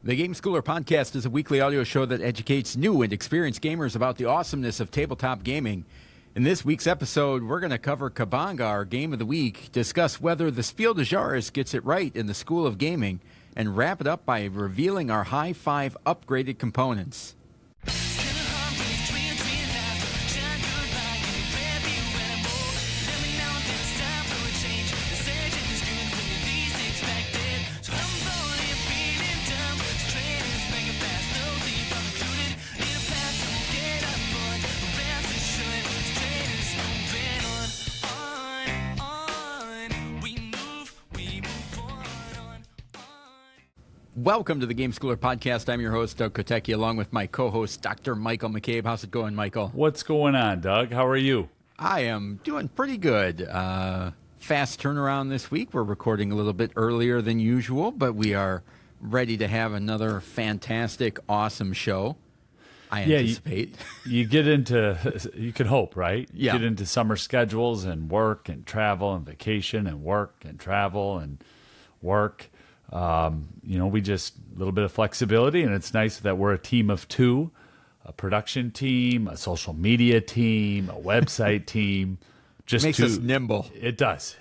The Game Schooler Podcast is a weekly audio show that educates new and experienced gamers about the awesomeness of tabletop gaming. In this week's episode, we're going to cover Cabanga, our game of the week, discuss whether the Spiel de Jahres gets it right in the School of Gaming, and wrap it up by revealing our High 5 upgraded components. Welcome to the Game Schooler Podcast. I'm your host, Doug Kotecki, along with my co-host, Dr. Michael McCabe. How's it going, Michael? What's going on, Doug? How are you? I am doing pretty good. Fast turnaround this week. We're recording a little bit earlier than usual, but we are ready to have another fantastic, awesome show. I anticipate. You get into, you can hope, right? Yeah. Get into summer schedules and work and travel and vacation and work and travel and work. We just a little bit of flexibility, and it's nice that we're a team of two, a production team, a social media team, a website team. Just makes us nimble. It does.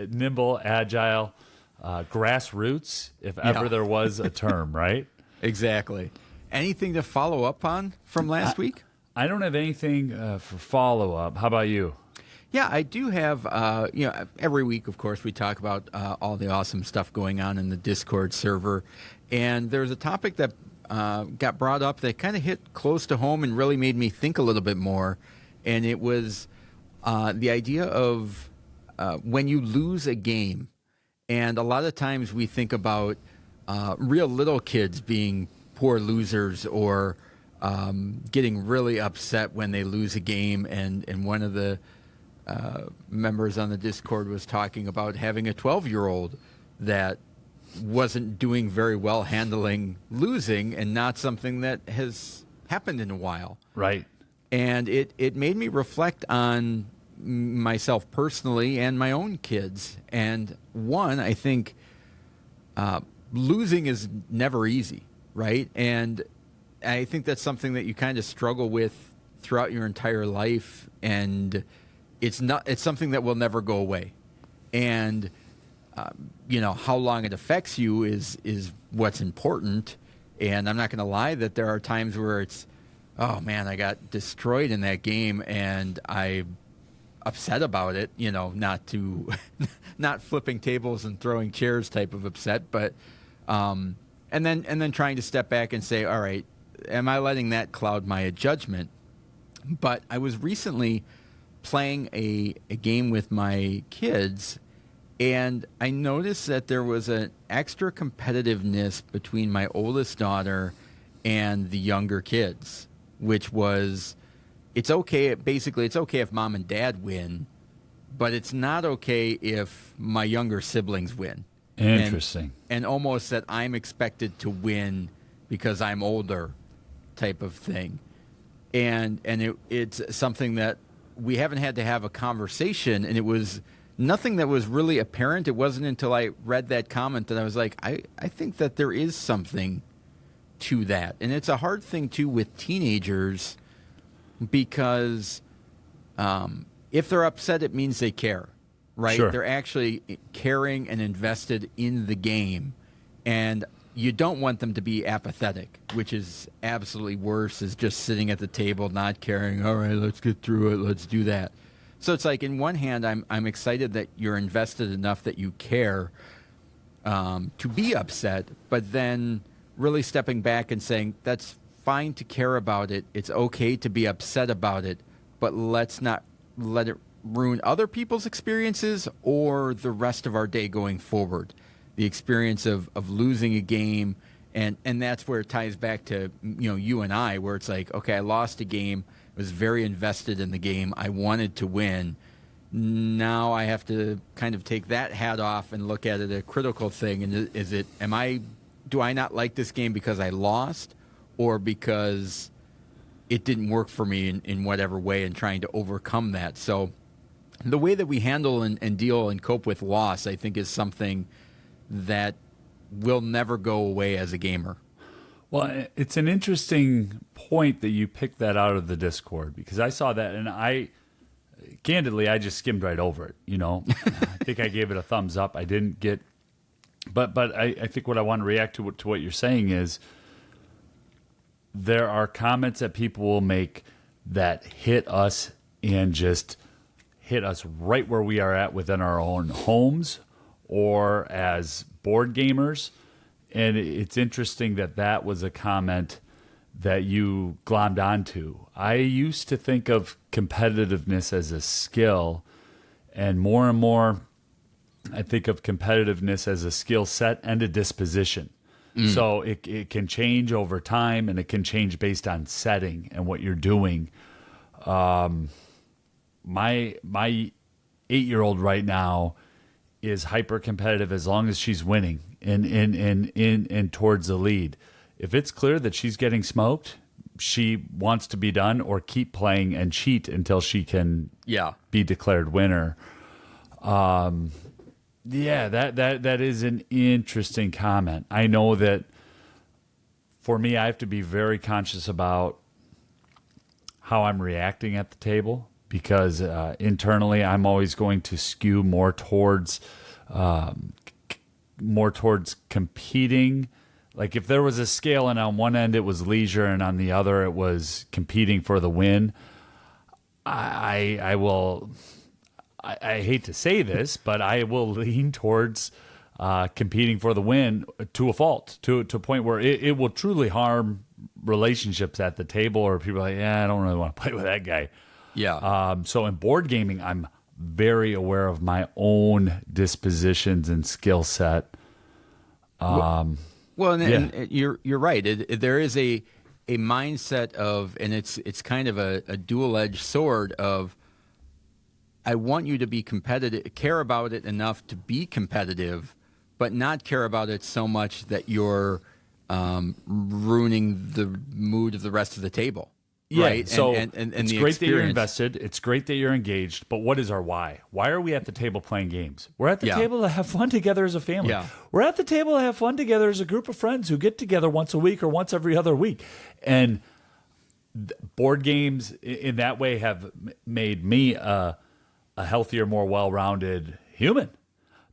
Nimble, agile, grassroots, if ever there was a term, right? Exactly. Anything to follow up on from last week? I don't have anything for follow-up. How about you? Yeah, I do have, every week, of course, we talk about all the awesome stuff going on in the Discord server. And there's a topic that got brought up that kind of hit close to home and really made me think a little bit more. And it was the idea of when you lose a game. And a lot of times we think about real little kids being poor losers or getting really upset when they lose a game. And one of the members on the Discord was talking about having a 12-year-old that wasn't doing very well handling losing, and not something that has happened in a while. Right. And it made me reflect on myself personally and my own kids. And one, I think losing is never easy, right? And I think that's something that you kind of struggle with throughout your entire life, and it's something that will never go away. And how long it affects you is what's important. And I'm not going to lie that there are times where it's, oh man, I got destroyed in that game and I'm upset about it, not flipping tables and throwing chairs type of upset, but and then trying to step back and say, all right, am I letting that cloud my judgment? But I was recently playing a game with my kids, and I noticed that there was an extra competitiveness between my oldest daughter and the younger kids, which was, it's okay if mom and dad win, but it's not okay if my younger siblings win. Interesting. And almost that I'm expected to win because I'm older type of thing. And it's something that we haven't had to have a conversation, and it was nothing that was really apparent. It wasn't until I read that comment that I was like, I think that there is something to that. And it's a hard thing, too, with teenagers because if they're upset, it means they care, right? Sure. They're actually caring and invested in the game. And you don't want them to be apathetic, which is absolutely worse, is just sitting at the table, not caring. All right, let's get through it. Let's do that. So it's like, in one hand, I'm excited that you're invested enough that you care to be upset, but then really stepping back and saying, that's fine to care about it. It's okay to be upset about it, but let's not let it ruin other people's experiences or the rest of our day going forward. The experience of losing a game, and that's where it ties back to you and I, where it's like, okay, I lost a game, was very invested in the game, I wanted to win. Now I have to kind of take that hat off and look at it a critical thing. And do I not like this game because I lost, or because it didn't work for me in whatever way, and trying to overcome that? So the way that we handle and deal and cope with loss, I think, is something that will never go away as a gamer. Well, it's an interesting point that you picked that out of the Discord, because I saw that and candidly, I just skimmed right over it. I think I gave it a thumbs up. I didn't get, but I think what I want to react to what you're saying is there are comments that people will make that hit us and just hit us right where we are at within our own homes or as board gamers. And it's interesting that was a comment that you glommed onto. I used to think of competitiveness as a skill, and more, I think of competitiveness as a skill set and a disposition. So it can change over time, and it can change based on setting and what you're doing. My 8-year-old right now is hyper competitive as long as she's winning and towards the lead. If it's clear that she's getting smoked, she wants to be done or keep playing and cheat until she can be declared winner. That is an interesting comment. I know that for me, I have to be very conscious about how I'm reacting at the table, because internally I'm always going to skew more towards competing. Like if there was a scale and on one end it was leisure and on the other it was competing for the win, I hate to say this, but I will lean towards competing for the win to a fault, to a point where it will truly harm relationships at the table, or people are like, I don't really want to play with that guy. So in board gaming, I'm very aware of my own dispositions and skill set. And you're right. There is a mindset of, and it's kind of a dual-edged sword of, I want you to be competitive, care about it enough to be competitive, but not care about it so much that you're ruining the mood of the rest of the table. Yeah, right? So and it's the great experience. that you're invested. It's great that you're engaged. But what is our why? Why are we at the table playing games? We're at the table to have fun together as a family. Yeah. We're at the table to have fun together as a group of friends who get together once a week or once every other week. And board games in that way have made me a healthier, more well-rounded human.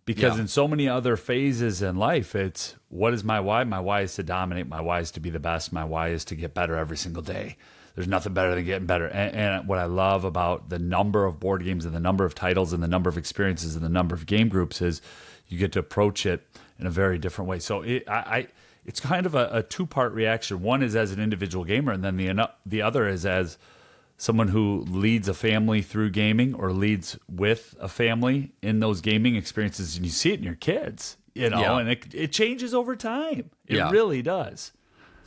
Because in so many other phases in life, it's, what is my why? My why is to dominate. My why is to be the best. My why is to get better every single day. There's nothing better than getting better. And what I love about the number of board games and the number of titles and the number of experiences and the number of game groups is you get to approach it in a very different way. So it's kind of a two-part reaction. One is as an individual gamer, and then the other is as someone who leads a family through gaming or leads with a family in those gaming experiences. And you see it in your kids, and it changes over time. It really does.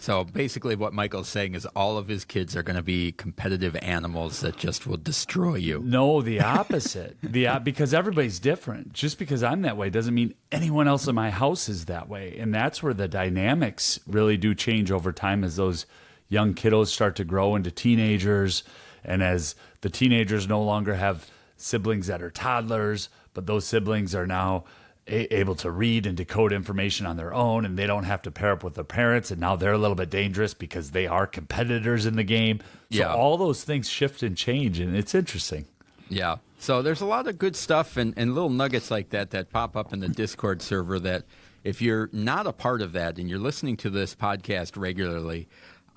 So basically what Michael's saying is all of his kids are going to be competitive animals that just will destroy you. No, the opposite. Because everybody's different. Just because I'm that way doesn't mean anyone else in my house is that way. And that's where the dynamics really do change over time as those young kiddos start to grow into teenagers, and as the teenagers no longer have siblings that are toddlers, but those siblings are now able to read and decode information on their own, and they don't have to pair up with their parents, and now they're a little bit dangerous because they are competitors in the game. So all those things shift and change, and it's interesting. Yeah. So there's a lot of good stuff and little nuggets like that pop up in the Discord server that if you're not a part of that and you're listening to this podcast regularly,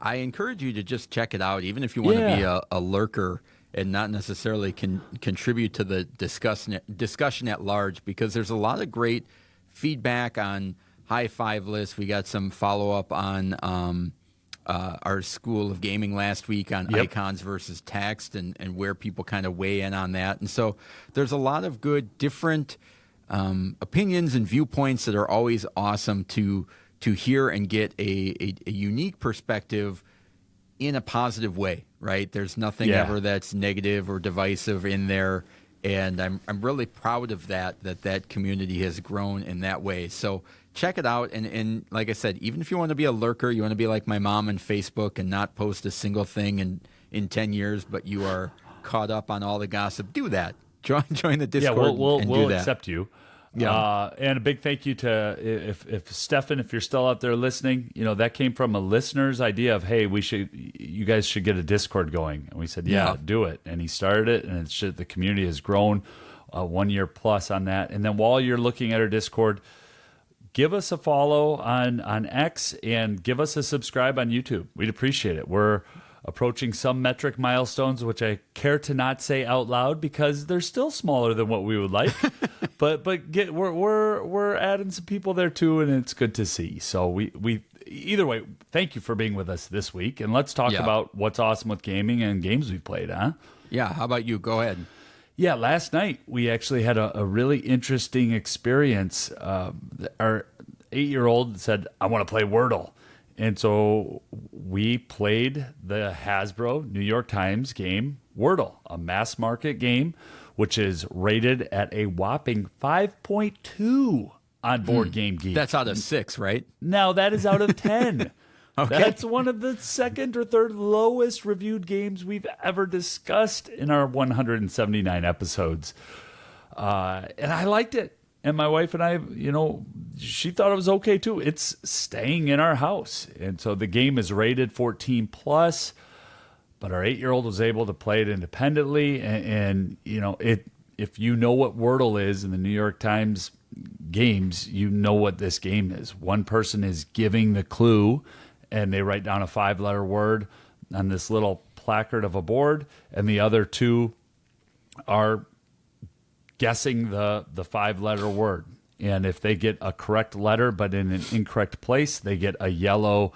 I encourage you to just check it out, even if you want to be a lurker and not necessarily contribute to the discussion at large, because there's a lot of great feedback on High Five List. We got some follow-up on our School of Gaming last week on icons versus text and where people kind of weigh in on that. And so there's a lot of good different opinions and viewpoints that are always awesome to hear and get a unique perspective in a positive way, right? There's nothing ever that's negative or divisive in there, and I'm really proud of that community has grown in that way. So check it out, and like I said, even if you want to be a lurker, you want to be like my mom on Facebook and not post a single thing in 10 years, but you are caught up on all the gossip, do that. Join the Discord. We'll do that. accept you. Yeah. And a big thank you to if Stefan, if you're still out there listening, that came from a listener's idea of, hey, you guys should get a Discord going, and we said, yeah, do it. And he started it, and the community has grown 1 year plus on that. And then while you're looking at our Discord, give us a follow on X and give us a subscribe on YouTube. We'd appreciate it. We're approaching some metric milestones, which I care to not say out loud because they're still smaller than what we would like. but we're adding some people there too, and it's good to see. So we either way, thank you for being with us this week, and let's talk about what's awesome with gaming and games we've played, huh? Yeah. How about you? Go ahead. Yeah, last night we actually had a really interesting experience. Our 8-year-old said, I want to play Wordle. And so we played the Hasbro New York Times game Wordle, a mass market game, which is rated at a whopping 5.2 on Board Game Geek. That's out of 6, right? Now that is out of 10. Okay. That's one of the second or third lowest reviewed games we've ever discussed in our 179 episodes. And I liked it. And my wife and I, she thought it was okay too. It's staying in our house. And so the game is rated 14 plus, but our 8-year-old was able to play it independently. And if you know what Wordle is in the New York Times games, you know what this game is. One person is giving the clue, and they write down a 5-letter word on this little placard of a board, and the other two are guessing the 5-letter word. And if they get a correct letter but in an incorrect place, they get a yellow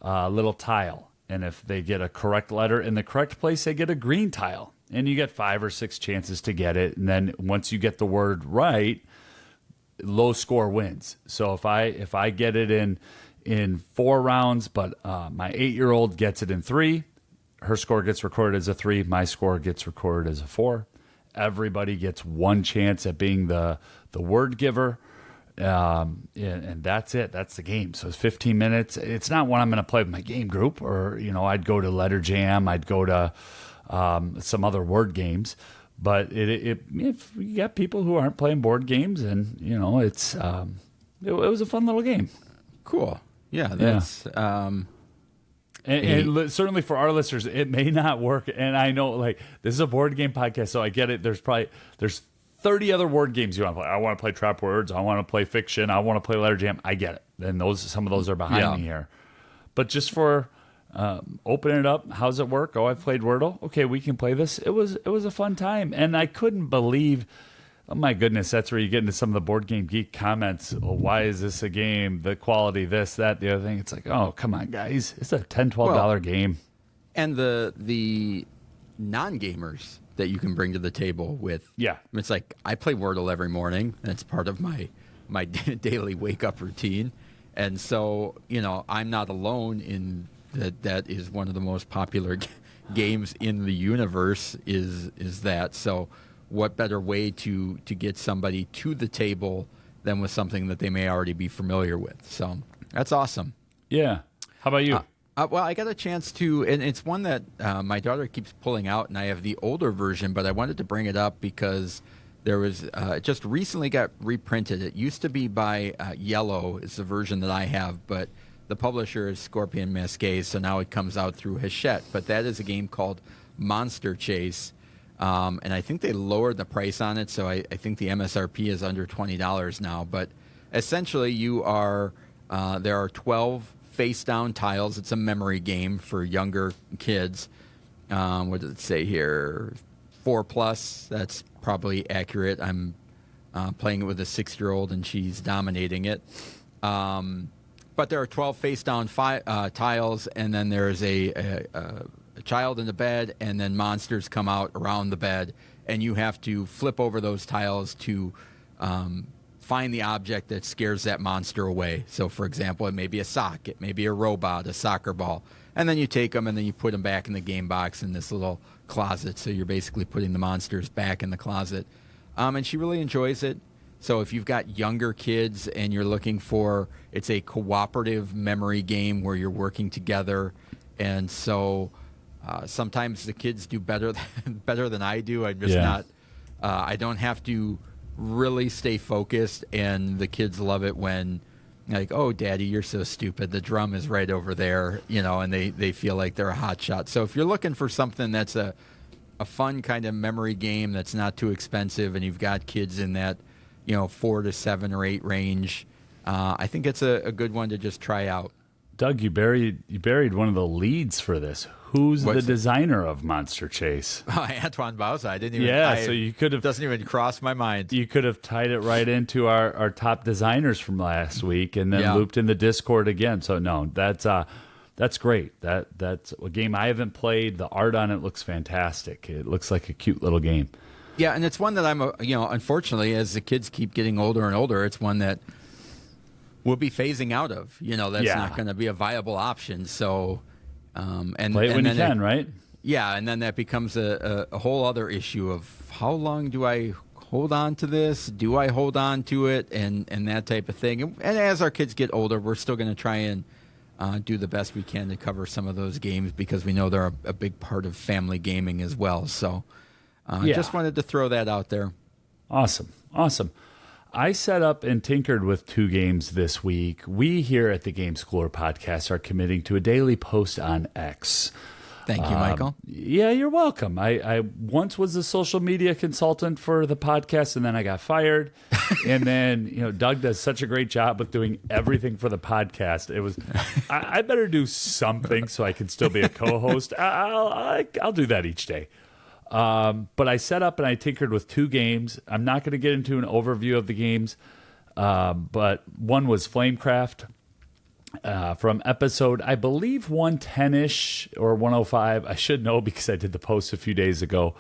little tile. And if they get a correct letter in the correct place, they get a green tile. And you get 5 or 6 chances to get it. And then once you get the word right, low score wins. So if I get it in 4 rounds, but my 8-year-old gets it in 3, her score gets recorded as a 3, my score gets recorded as a 4. Everybody gets 1 chance at being the word giver, and that's it. That's the game. So it's 15 minutes. It's not one I'm going to play with my game group, or I'd go to Letter Jam, I'd go to some other word games. But if you got people who aren't playing board games, and it's it was a fun little game. Cool. Yeah. That's. And certainly for our listeners, it may not work. And I know, this is a board game podcast, so I get it. There's 30 other word games you want to play. I want to play Trap Words. I want to play Fiction. I want to play Letter Jam. I get it. And some of those are behind me here. But just for opening it up, how's it work? Oh, I've played Wordle. Okay, we can play this. It was a fun time, and I couldn't believe. Oh my goodness, that's where you get into some of the Board Game Geek comments. Well, why is this a game? The quality, this, that, the other thing. It's like, oh, come on, guys. It's a $10, $12 game. And the non-gamers that you can bring to the table with. Yeah. It's like, I play Wordle every morning. That's part of my daily wake-up routine. And so, I'm not alone in that is one of the most popular games in the universe is that. So what better way to get somebody to the table than with something that they may already be familiar with? So that's awesome. Yeah. How about you? Well, I got a chance to, and it's one that my daughter keeps pulling out, and I have the older version, but I wanted to bring it up because there was, it just recently got reprinted. It used to be by Yellow, is the version that I have, but the publisher is Scorpion Masqué, so now it comes out through Hachette. But that is a game called Monster Chase. And I think they lowered the price on it, so I think the MSRP is under $20 now. But essentially, there are 12 face-down tiles. It's a memory game for younger kids. What does it say here? 4+. That's probably accurate. I'm playing it with a 6-year-old, and she's dominating it. But there are 12 face-down tiles, and then there's a child in the bed, and then monsters come out around the bed, and you have to flip over those tiles to find the object that scares that monster away. So, for example, it may be a sock, it may be a robot, a soccer ball, and then you take them and then you put them back in the game box in this little closet. So you're basically putting the monsters back in the closet. And she really enjoys it. So if you've got younger kids and you're looking for, it's a cooperative memory game where you're working together, and so sometimes the kids do better than I do. I'm just not. I don't have to really stay focused, and the kids love it when, like, oh, Daddy, you're so stupid. The drum is right over there, and they feel like they're a hot shot. So if you're looking for something that's a fun kind of memory game that's not too expensive, and you've got kids in that, 4 to 7 or 8 range, I think it's a good one to just try out. Doug, you buried one of the leads for this. Who's the designer of Monster Chase? Antoine Bauza. I didn't even. Yeah, so you could have. Doesn't even cross my mind. You could have tied it right into our top designers from last week, and then looped in the Discord again. So no, that's great. That's a game I haven't played. The art on it looks fantastic. It looks like a cute little game. Yeah, and it's one that I'm, unfortunately, as the kids keep getting older and older, it's one that we'll be phasing out of. That's not going to be a viable option. So. And play it when you can, right? Yeah, and then that becomes a whole other issue of how long do I hold on to this? Do I hold on to it? And that type of thing. And as our kids get older, we're still going to try and do the best we can to cover some of those games because we know they're a big part of family gaming as well. So just wanted to throw that out there. Awesome. I set up and tinkered with 2 games this week. We here at the Game Schooler podcast are committing to a daily post on X. Thank you, Michael. Yeah, you're welcome. I once was a social media consultant for the podcast, and then I got fired. And then, Doug does such a great job with doing everything for the podcast. It was, I better do something so I can still be a co-host. I'll do that each day. But I set up and I tinkered with 2 games. I'm not going to get into an overview of the games, but one was Flamecraft from episode, I believe, 110-ish or 105. I should know because I did the post a few days ago.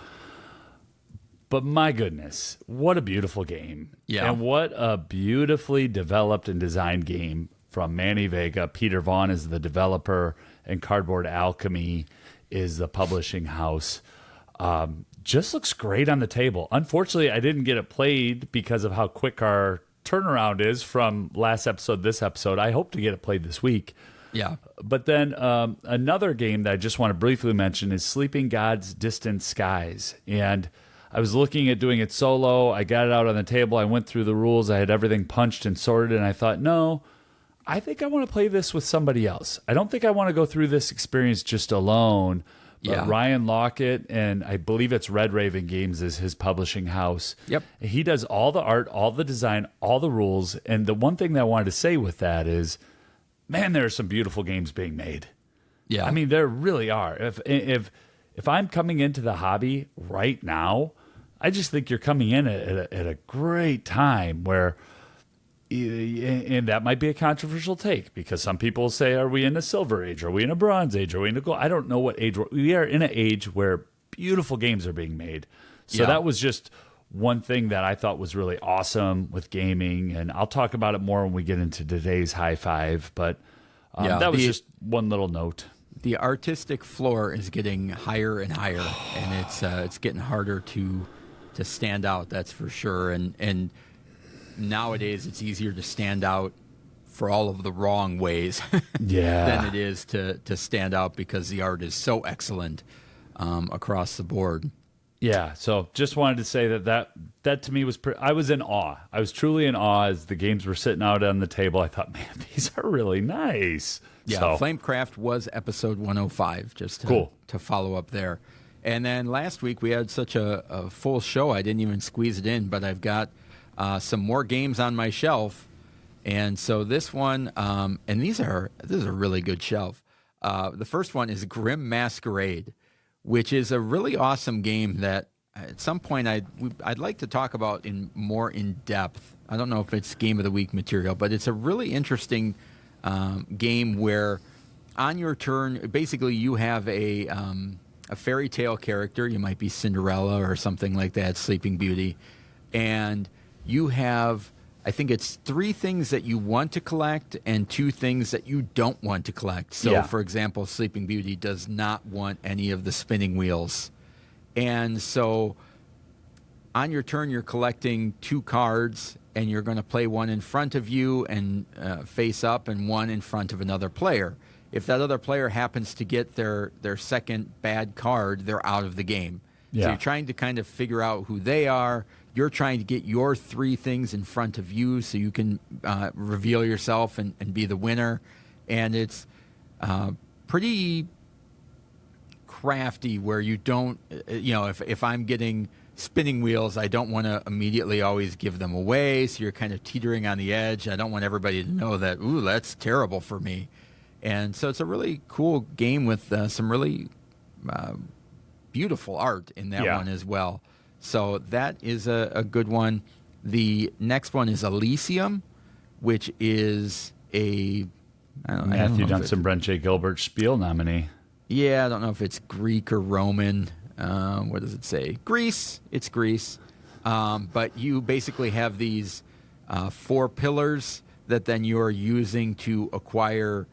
But my goodness, what a beautiful game. Yeah. And what a beautifully developed and designed game from Manny Vega. Peter Vaughn is the developer, and Cardboard Alchemy is the publishing house. Just looks great on the table. Unfortunately, I didn't get it played because of how quick our turnaround is from last episode, this episode. I hope to get it played this week. Yeah. But then another game that I just want to briefly mention is Sleeping Gods Distant Skies. And I was looking at doing it solo. I got it out on the table. I went through the rules. I had everything punched and sorted. And I thought, no, I think I want to play this with somebody else. I don't think I want to go through this experience just alone. But Ryan Lockett, and I believe it's Red Raven Games is his publishing house. Yep. He does all the art, all the design, all the rules. And the one thing that I wanted to say with that is, man, there are some beautiful games being made. Yeah. I mean, there really are. If I'm coming into the hobby right now, I just think you're coming in at a great time where, and that might be a controversial take because some people say, are we in a silver age? Are we in a bronze age? Are we in a gold? I don't know what age we are in. An age where beautiful games are being made. So that was just one thing that I thought was really awesome with gaming. And I'll talk about it more when we get into today's high five. But that was just one little note. The artistic floor is getting higher and higher, and it's getting harder to stand out. That's for sure. And nowadays it's easier to stand out for all of the wrong ways than it is to stand out because the art is so excellent across the board. Yeah, so just wanted to say that to me was I was in awe. I was truly in awe as the games were sitting out on the table. I thought, man, these are really nice. Yeah, so, Flamecraft was episode 105, just to follow up there. And then last week we had such a full show, I didn't even squeeze it in, but I've got some more games on my shelf. And so this one, and this is a really good shelf. The first one is Grim Masquerade, which is a really awesome game that at some point I'd like to talk about more in depth. I don't know if it's Game of the Week material, but it's a really interesting game where on your turn, basically you have a fairy tale character. You might be Cinderella or something like that, Sleeping Beauty. And you have, I think it's 3 things that you want to collect and 2 things that you don't want to collect. So, for example, Sleeping Beauty does not want any of the spinning wheels. And so on your turn, you're collecting 2 cards, and you're going to play one in front of you and face up and one in front of another player. If that other player happens to get their second bad card, they're out of the game. Yeah. So you're trying to kind of figure out who they are. You're trying to get your 3 things in front of you so you can reveal yourself and be the winner. And it's pretty crafty where you don't, if I'm getting spinning wheels, I don't want to immediately always give them away. So you're kind of teetering on the edge. I don't want everybody to know that, ooh, that's terrible for me. And so it's a really cool game with some really beautiful art in that one as well. So that is a good one. The next one is Elysium, which is a Matthew Dunson, Brent J. Gilbert Spiel nominee. Yeah, I don't know if it's Greek or Roman. What does it say? Greece. It's Greece. But you basically have these 4 pillars that then you're using to acquire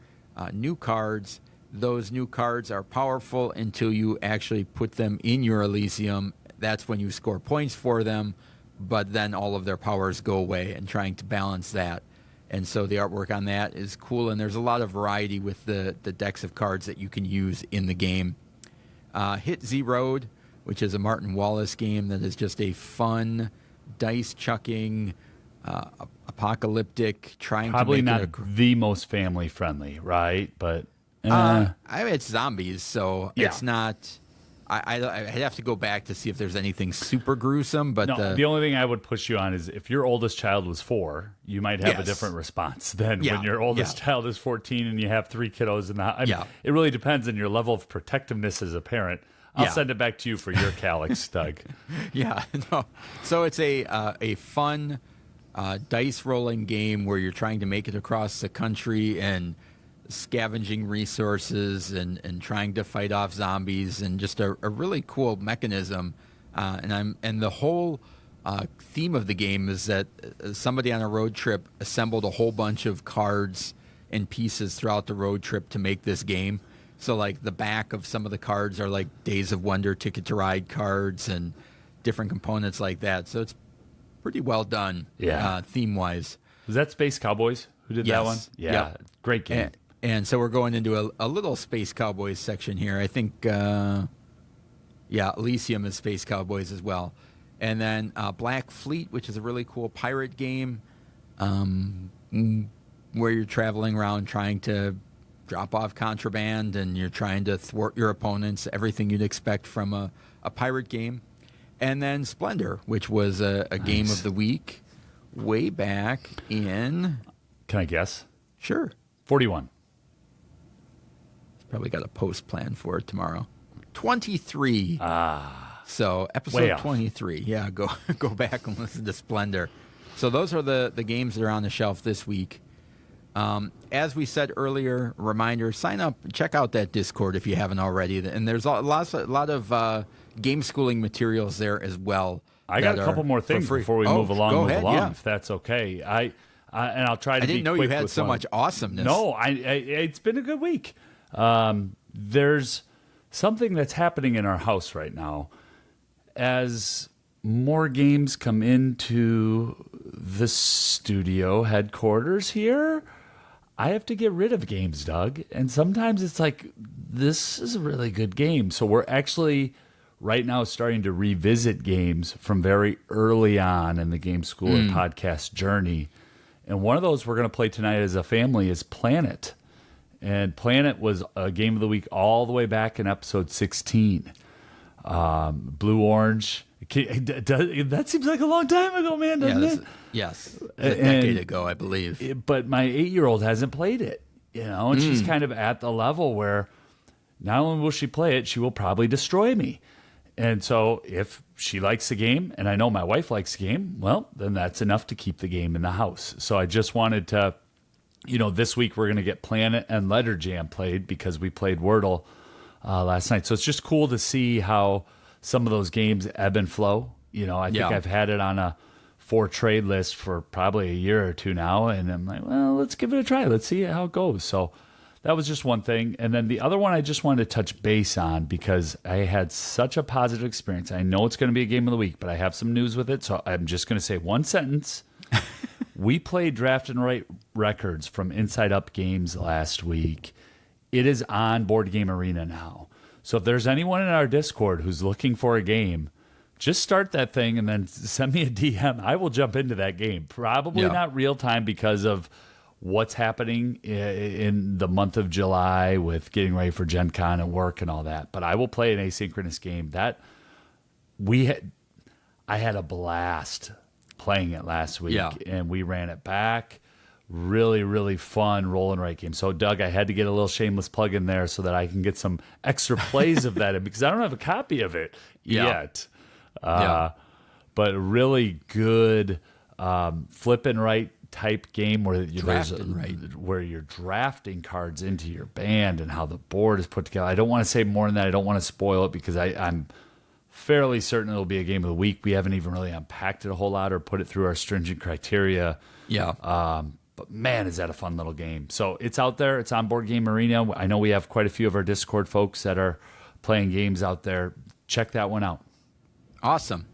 new cards. Those new cards are powerful until you actually put them in your Elysium. That's when you score points for them, but then all of their powers go away, and trying to balance that. And so the artwork on that is cool, and there's a lot of variety with the decks of cards that you can use in the game. Hit Z Road, which is a Martin Wallace game that is just a fun, dice-chucking, apocalyptic, trying Probably to make not the most family-friendly, right? But it's zombies, so Yeah. it's not... I'd have to go back to see if there's anything super gruesome, but no, the only thing I would push you on is if your oldest child was 4, you might have a Yes. different response than Yeah, when your oldest yeah. child is 14 and you have 3 kiddos in the house. Yeah. It really depends on your level of protectiveness as a parent. I'll Yeah. send it back to you for your calyx, Doug. Yeah, no. So it's a fun dice rolling game where you're trying to make it across the country and scavenging resources and trying to fight off zombies, and just a really cool mechanism. And the whole theme of the game is that somebody on a road trip assembled a whole bunch of cards and pieces throughout the road trip to make this game. So like the back of some of the cards are like Days of Wonder Ticket to Ride cards and different components like that. So it's pretty well done, theme wise. Was that Space Cowboys who did that one? Yes. Yeah, Yep. great game. And so we're going into a little Space Cowboys section here. I think, Elysium is Space Cowboys as well. And then Black Fleet, which is a really cool pirate game where you're traveling around trying to drop off contraband and you're trying to thwart your opponents, everything you'd expect from a pirate game. And then Splendor, which was a game of the week way back in... Can I guess? Sure. 41. Probably got a post plan for it tomorrow. 23. So Way episode off. 23. Yeah, go back and listen to Splendor. So those are the games that are on the shelf this week. As we said earlier, reminder, sign up, check out that Discord if you haven't already. And there's a lot of game schooling materials there as well. I got a couple more things before we move along, yeah. if that's okay. And I'll try to I didn't be know quick you had with so one. much awesomeness. No, it's been a good week. There's something that's happening in our house right now. As more games come into the studio headquarters here, I have to get rid of games, Doug. And sometimes it's like, this is a really good game. So we're actually right now starting to revisit games from very early on in the Game School and podcast journey. And one of those we're going to play tonight as a family is Planet. And Planet was a game of the week all the way back in episode 16. Blue Orange. That seems like a long time ago, man, doesn't it? Yes. A decade ago, I believe. But my 8-year-old hasn't played it, and she's kind of at the level where not only will she play it, she will probably destroy me. And so if she likes the game, and I know my wife likes the game, well, then that's enough to keep the game in the house. So I just wanted to, this week we're going to get Planet and Letter Jam played because we played Wordle last night. So it's just cool to see how some of those games ebb and flow. I think I've had it on a 4 trade list for probably a year or two now, and I'm like, well, let's give it a try. Let's see how it goes. So that was just one thing. And then the other one I just wanted to touch base on because I had such a positive experience. I know it's going to be a game of the week, but I have some news with it. So I'm just going to say one sentence. We played Draft and Write Records from Inside Up Games last week. It is on Board Game Arena now. So if there's anyone in our Discord who's looking for a game, just start that thing and then send me a DM. I will jump into that game. Probably not real time because of what's happening in the month of July with getting ready for Gen Con and work and all that. But I will play an asynchronous game. I had a blast playing it last week, and we ran it back. Really, really fun roll and write game. So, Doug, I had to get a little shameless plug in there so that I can get some extra plays of that because I don't have a copy of it yet. But a really good flip and write type game where you're drafting cards into your band and how the board is put together. I don't want to say more than that. I don't want to spoil it because I'm fairly certain it'll be a game of the week. We haven't even really unpacked it a whole lot or put it through our stringent criteria. But man, is that a fun little game. So it's out there. It's on Board Game Arena. I know we have quite a few of our Discord folks that are playing games out there. Check that one out. Awesome.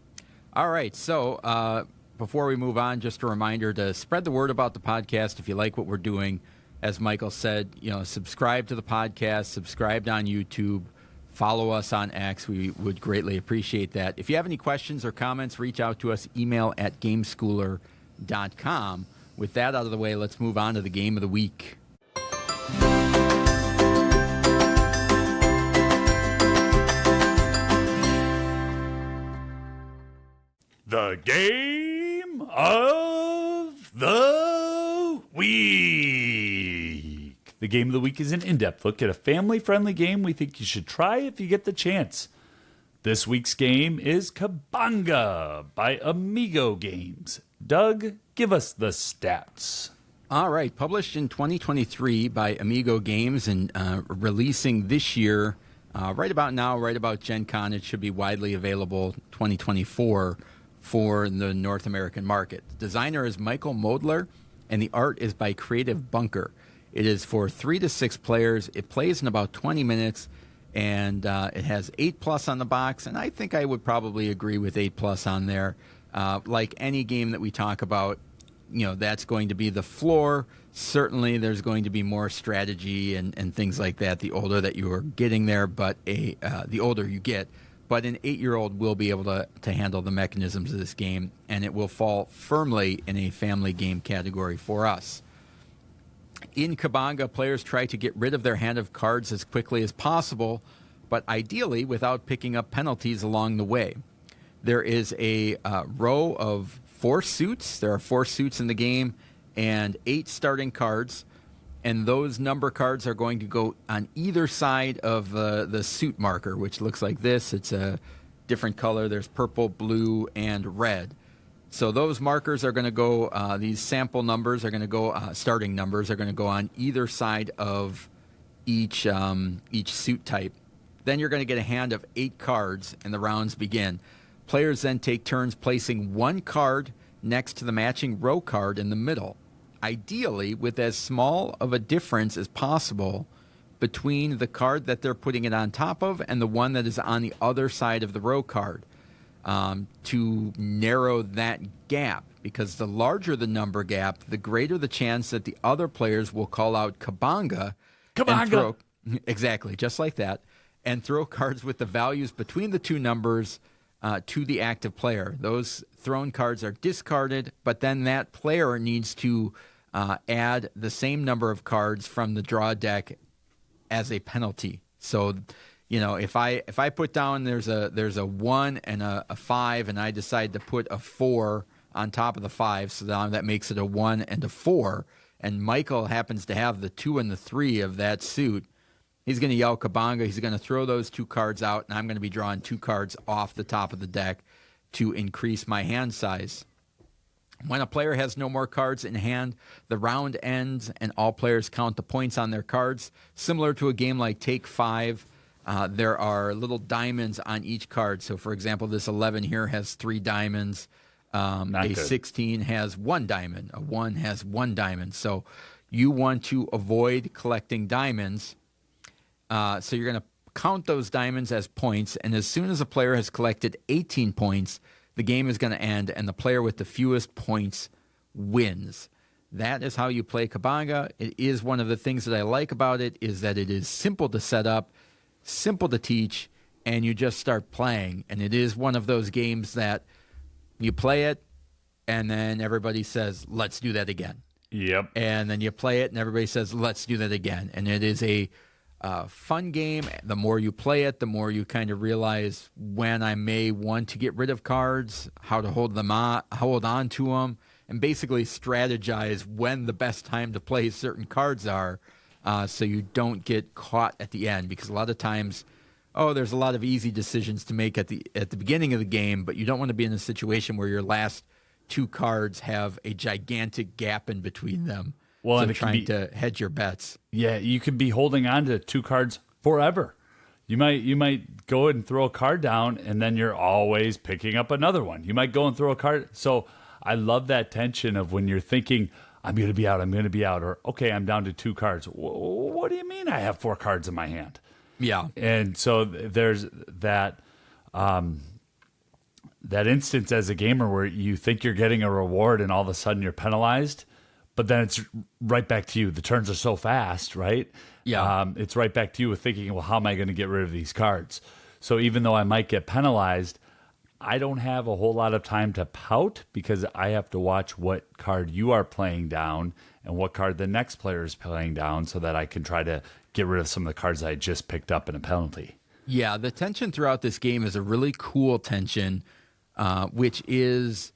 All right. So before we move on, just a reminder to spread the word about the podcast. If you like what we're doing, as Michael said, subscribe to the podcast, subscribe on YouTube, follow us on X. We would greatly appreciate that. If you have any questions or comments, reach out to us, email at gameschooler.com. With that out of the way, let's move on to the game of the week. The game of the week. The game of the week is an in-depth look at a family-friendly game we think you should try if you get the chance. This week's game is Cabanga by Amigo Games. Doug, give us the stats. All right. Published in 2023 by Amigo Games and releasing this year, right about now, right about Gen Con. It should be widely available 2024 for the North American market. The designer is Michael Modler, and the art is by Creative Bunker. It is for 3 to 6 players. It plays in about 20 minutes, and it has 8+ on the box, and I think I would probably agree with 8+ on there. Like any game that we talk about, that's going to be the floor. Certainly there's going to be more strategy and things like that the older that you are getting there, but the older you get. But an 8-year-old will be able to handle the mechanisms of this game, and it will fall firmly in a family game category for us. In Cabanga, players try to get rid of their hand of cards as quickly as possible, but ideally without picking up penalties along the way. There is a row of 4 suits. There are 4 suits in the game and 8 starting cards. And those number cards are going to go on either side of the suit marker, which looks like this. It's a different color. There's purple, blue, and red. So those markers are going to go, these sample numbers are going to go, starting numbers are going to go on either side of each suit type. Then you're going to get a hand of 8 cards, and the rounds begin. Players then take turns placing 1 card next to the matching row card in the middle, ideally with as small of a difference as possible between the card that they're putting it on top of and the one that is on the other side of the row card, to narrow that gap, because the larger the number gap, the greater the chance that the other players will call out Cabanga. Cabanga! Exactly, just like that, and throw cards with the values between the 2 numbers to the active player. Those thrown cards are discarded, but then that player needs to add the same number of cards from the draw deck as a penalty. So, if I put down there's a 1 and a 5, and I decide to put a 4 on top of the 5, so now that makes it a 1 and a 4, and Michael happens to have the 2 and the 3 of that suit, he's going to yell Cabanga. He's going to throw those 2 cards out, and I'm going to be drawing 2 cards off the top of the deck to increase my hand size. When a player has no more cards in hand, the round ends and all players count the points on their cards. Similar to a game like Take 5, there are little diamonds on each card. So, for example, this 11 here has 3 diamonds. A 16 has 1 diamond. A 1 has 1 diamond. So you want to avoid collecting diamonds. So you're going to count those diamonds as points. And as soon as a player has collected 18 points, the game is going to end, and the player with the fewest points wins. That is how you play Cabanga. It is one of the things that I like about it is that it is simple to set up. simple to teach, and you just start playing. And it is one of those games that you play it, and then everybody says, let's do that again. Yep. And then you play it, and everybody says, let's do that again. And it is a fun game. The more you play it, the more you kind of realize when I may want to get rid of cards, how to hold on to them, and basically strategize when the best time to play certain cards are, so you don't get caught at the end. Because a lot of times, there's a lot of easy decisions to make at the beginning of the game, but you don't want to be in a situation where your last 2 cards have a gigantic gap in between them. Well, so and trying to hedge your bets. Yeah, you could be holding on to 2 cards forever. You might go and throw a card down, and then you're always picking up another one. You might go and throw a card. So I love that tension of when you're thinking, I'm going to be out, or, okay, I'm down to 2 cards. What do you mean I have 4 cards in my hand? Yeah. And so there's that that instance as a gamer where you think you're getting a reward and all of a sudden you're penalized, but then it's right back to you. The turns are so fast, right? Yeah. It's right back to you with thinking, well, how am I going to get rid of these cards? So even though I might get penalized, I don't have a whole lot of time to pout because I have to watch what card you are playing down and what card the next player is playing down so that I can try to get rid of some of the cards I just picked up in a penalty. Yeah, the tension throughout this game is a really cool tension, which is,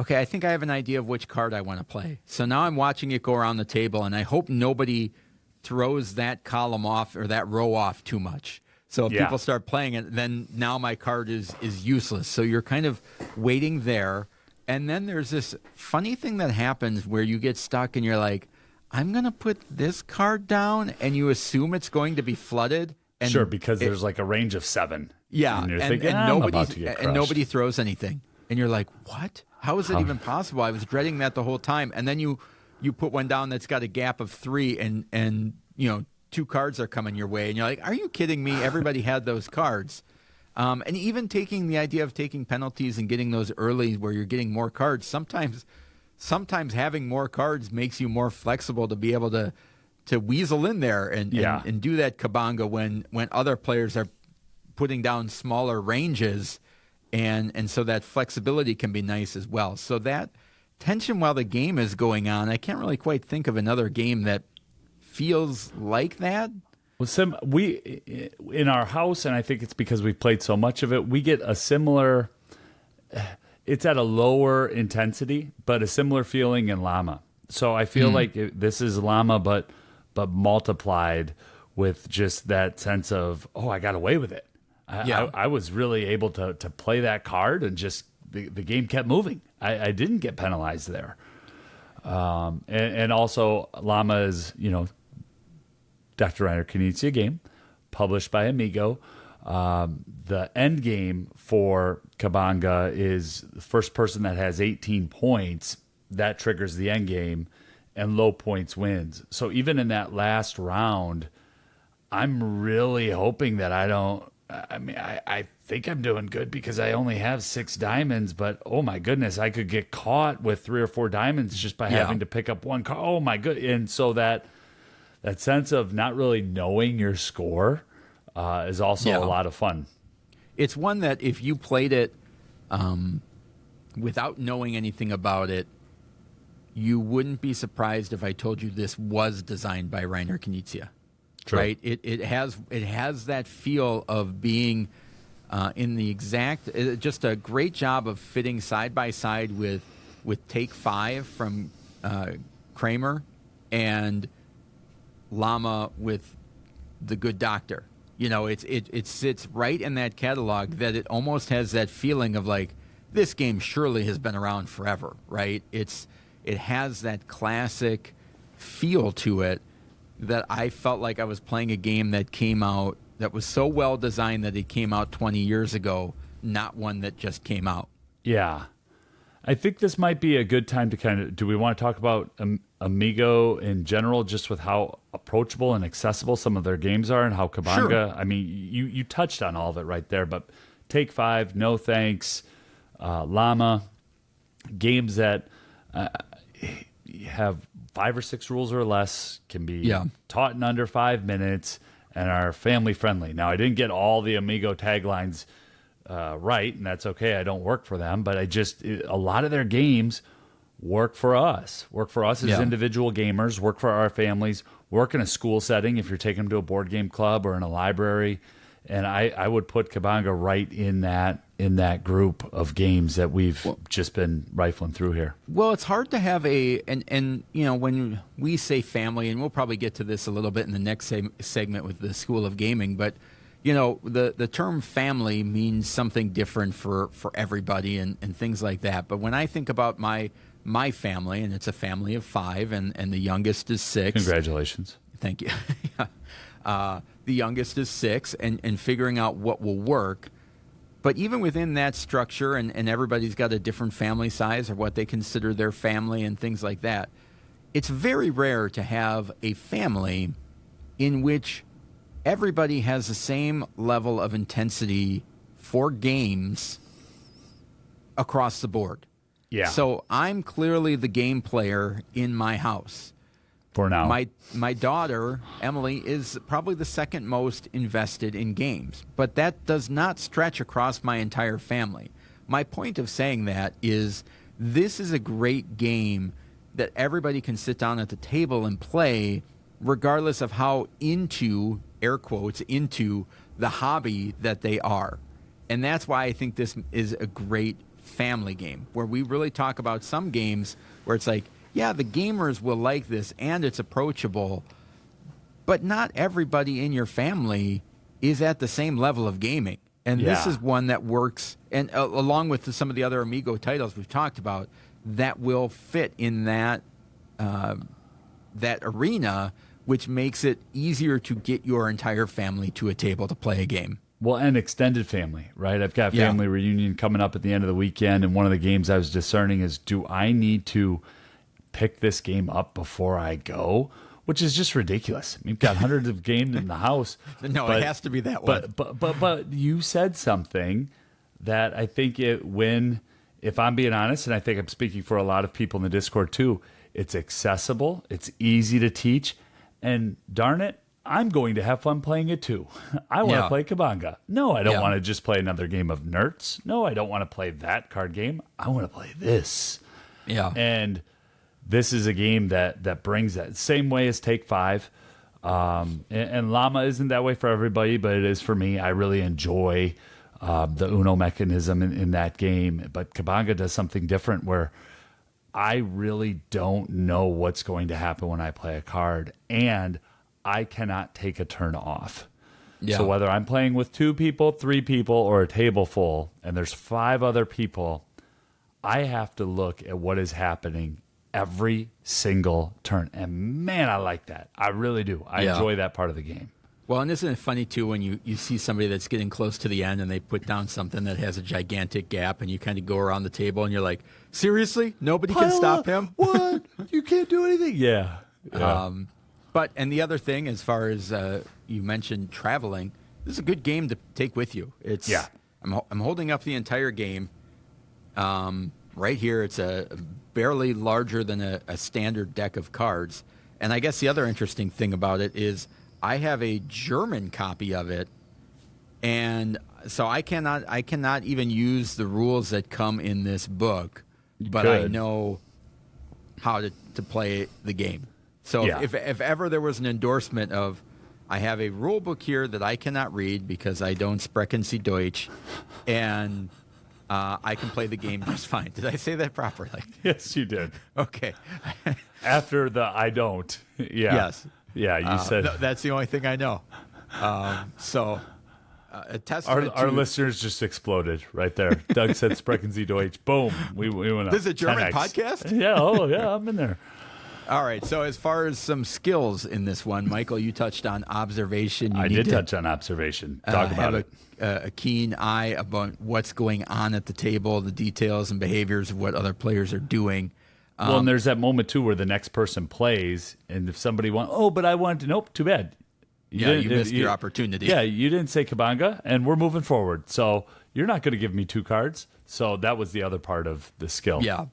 okay, I think I have an idea of which card I want to play. So now I'm watching it go around the table, and I hope nobody throws that column off or that row off too much. So if people start playing it, then now my card is useless. So you're kind of waiting there. And then there's this funny thing that happens where you get stuck and you're like, I'm going to put this card down, and you assume it's going to be flooded. And sure, because there's like a range of 7. Yeah, and you're thinking, I'm about to get crushed. And nobody throws anything. And you're like, what? How is it even possible? I was dreading that the whole time. And then you put one down that's got a gap of 3, and 2 cards are coming your way. And you're like, are you kidding me? Everybody had those cards. And even taking the idea of taking penalties and getting those early where you're getting more cards, sometimes having more cards makes you more flexible to be able to weasel in there and do that Cabanga when other players are putting down smaller ranges, and so that flexibility can be nice as well. So that tension while the game is going on, I can't really quite think of another game that feels like that. Well, we in our house, and I think it's because we've played so much of it, we get a similar. It's at a lower intensity, but a similar feeling in Llama. So I feel like this is Llama, but multiplied with just that sense of, I got away with it. I was really able to play that card, and just the game kept moving. I didn't get penalized there. And also Llama is, Dr. Reiner Knizia game, published by Amigo. The end game for Cabanga is the first person that has 18 points. That triggers the end game, and low points wins. So even in that last round, I'm really hoping that I think I'm doing good because I only have 6 diamonds, but oh my goodness, I could get caught with 3 or 4 diamonds just by having to pick up one card. Oh my good. And so that sense of not really knowing your score is also a lot of fun. It's one that if you played it without knowing anything about it, you wouldn't be surprised if I told you this was designed by Reiner Knizia. True. Right? It has that feel of being in the exact, just a great job of fitting side by side with Take 5 from Kramer and Llama with The Good Doctor. It sits right in that catalog that it almost has that feeling of like, this game surely has been around forever, right? It has that classic feel to it that I felt like I was playing a game that came out that was so well designed that it came out 20 years ago, not one that just came out. Yeah. I think this might be a good time to do we want to talk about Amigo in general, just with how approachable and accessible some of their games are and how Cabanga, Sure. I mean, you touched on all of it right there, but Take 5, No Thanks, Llama, games that have 5 or 6 rules or less, can be taught in under 5 minutes, and are family friendly. Now, I didn't get all the Amigo taglines right, and that's okay. I don't work for them, but a lot of their games work for us as individual gamers, work for our families, work in a school setting if you're taking them to a board game club or in a library. And I would put Cabanga right in that group of games that we've just been rifling through here. Well, it's hard to have and when we say family, and we'll probably get to this a little bit in the next segment with the School of Gaming, but the term family means something different for everybody and things like that. But when I think about my family, and it's a family of 5, and the youngest is 6. Congratulations. Thank you. The youngest is 6, and figuring out what will work. But even within that structure, and everybody's got a different family size or what they consider their family and things like that, it's very rare to have a family in which everybody has the same level of intensity for games across the board. Yeah. So I'm clearly the game player in my house. For now. My daughter, Emily, is probably the second most invested in games, but that does not stretch across my entire family. My point of saying that is this is a great game that everybody can sit down at the table and play, regardless of how into, air quotes, into the hobby that they are. And that's why I think this is a great family game, where we really talk about some games where it's like, yeah, the gamers will like this and it's approachable, but not everybody in your family is at the same level of gaming. And this is one that works, and along with some of the other Amigo titles we've talked about, that will fit in that that arena, which makes it easier to get your entire family to a table to play a game. Well, and extended family, right? I've got family reunion coming up at the end of the weekend, and one of the games I was discerning is, do I need to pick this game up before I go? Which is just ridiculous. We've got hundreds of games in the house. No, it has to be that one. But you said something that I think if I'm being honest, and I think I'm speaking for a lot of people in the Discord too, it's accessible, it's easy to teach, and darn it, I'm going to have fun playing it too. I want to play Cabanga. No, I don't want to just play another game of Nerds. No, I don't want to play that card game. I want to play this. Yeah. And this is a game that brings that. Same way as Take 5. And Llama isn't that way for everybody, but it is for me. I really enjoy the Uno mechanism in that game. But Cabanga does something different where I really don't know what's going to happen when I play a card. And I cannot take a turn off. Yeah. So whether I'm playing with 2 people, 3 people, or a table full, and there's 5 other people, I have to look at what is happening every single turn. And man, I like that. I really do. I enjoy that part of the game. Well, and isn't it funny, too, when you see somebody that's getting close to the end and they put down something that has a gigantic gap and you kind of go around the table and you're like, seriously? Nobody can stop him? What? You can't do anything? Yeah. But, and the other thing, as far as you mentioned traveling, this is a good game to take with you. It's I'm holding up the entire game. Right here, it's a barely larger than a standard deck of cards. And I guess the other interesting thing about it is I have a German copy of it, and so I cannot even use the rules that come in this book, but I know how to play the game. So if ever there was an endorsement of, I have a rule book here that I cannot read because I don't sprechen Sie Deutsch, and I can play the game just fine. Did I say that properly? Yes, you did. Okay. After the I don't. Yeah. Yes. Yeah, you said. That's the only thing I know. A testament our listeners just exploded right there. Doug said Sprechen Sie Deutsch. Boom. We went up. This is a German 10X. podcast? Yeah. Oh, yeah. I'm in there. All right. So as far as some skills in this one, Michael, you touched on observation. I did touch on observation. Talk about it. A keen eye about what's going on at the table, the details and behaviors of what other players are doing. Well, and there's that moment, too, where the next person plays, and if somebody wants, but I wanted to, nope, too bad. You missed your opportunity. Yeah, you didn't say Cabanga, and we're moving forward. So you're not going to give me 2 cards. So that was the other part of the skill. Yeah.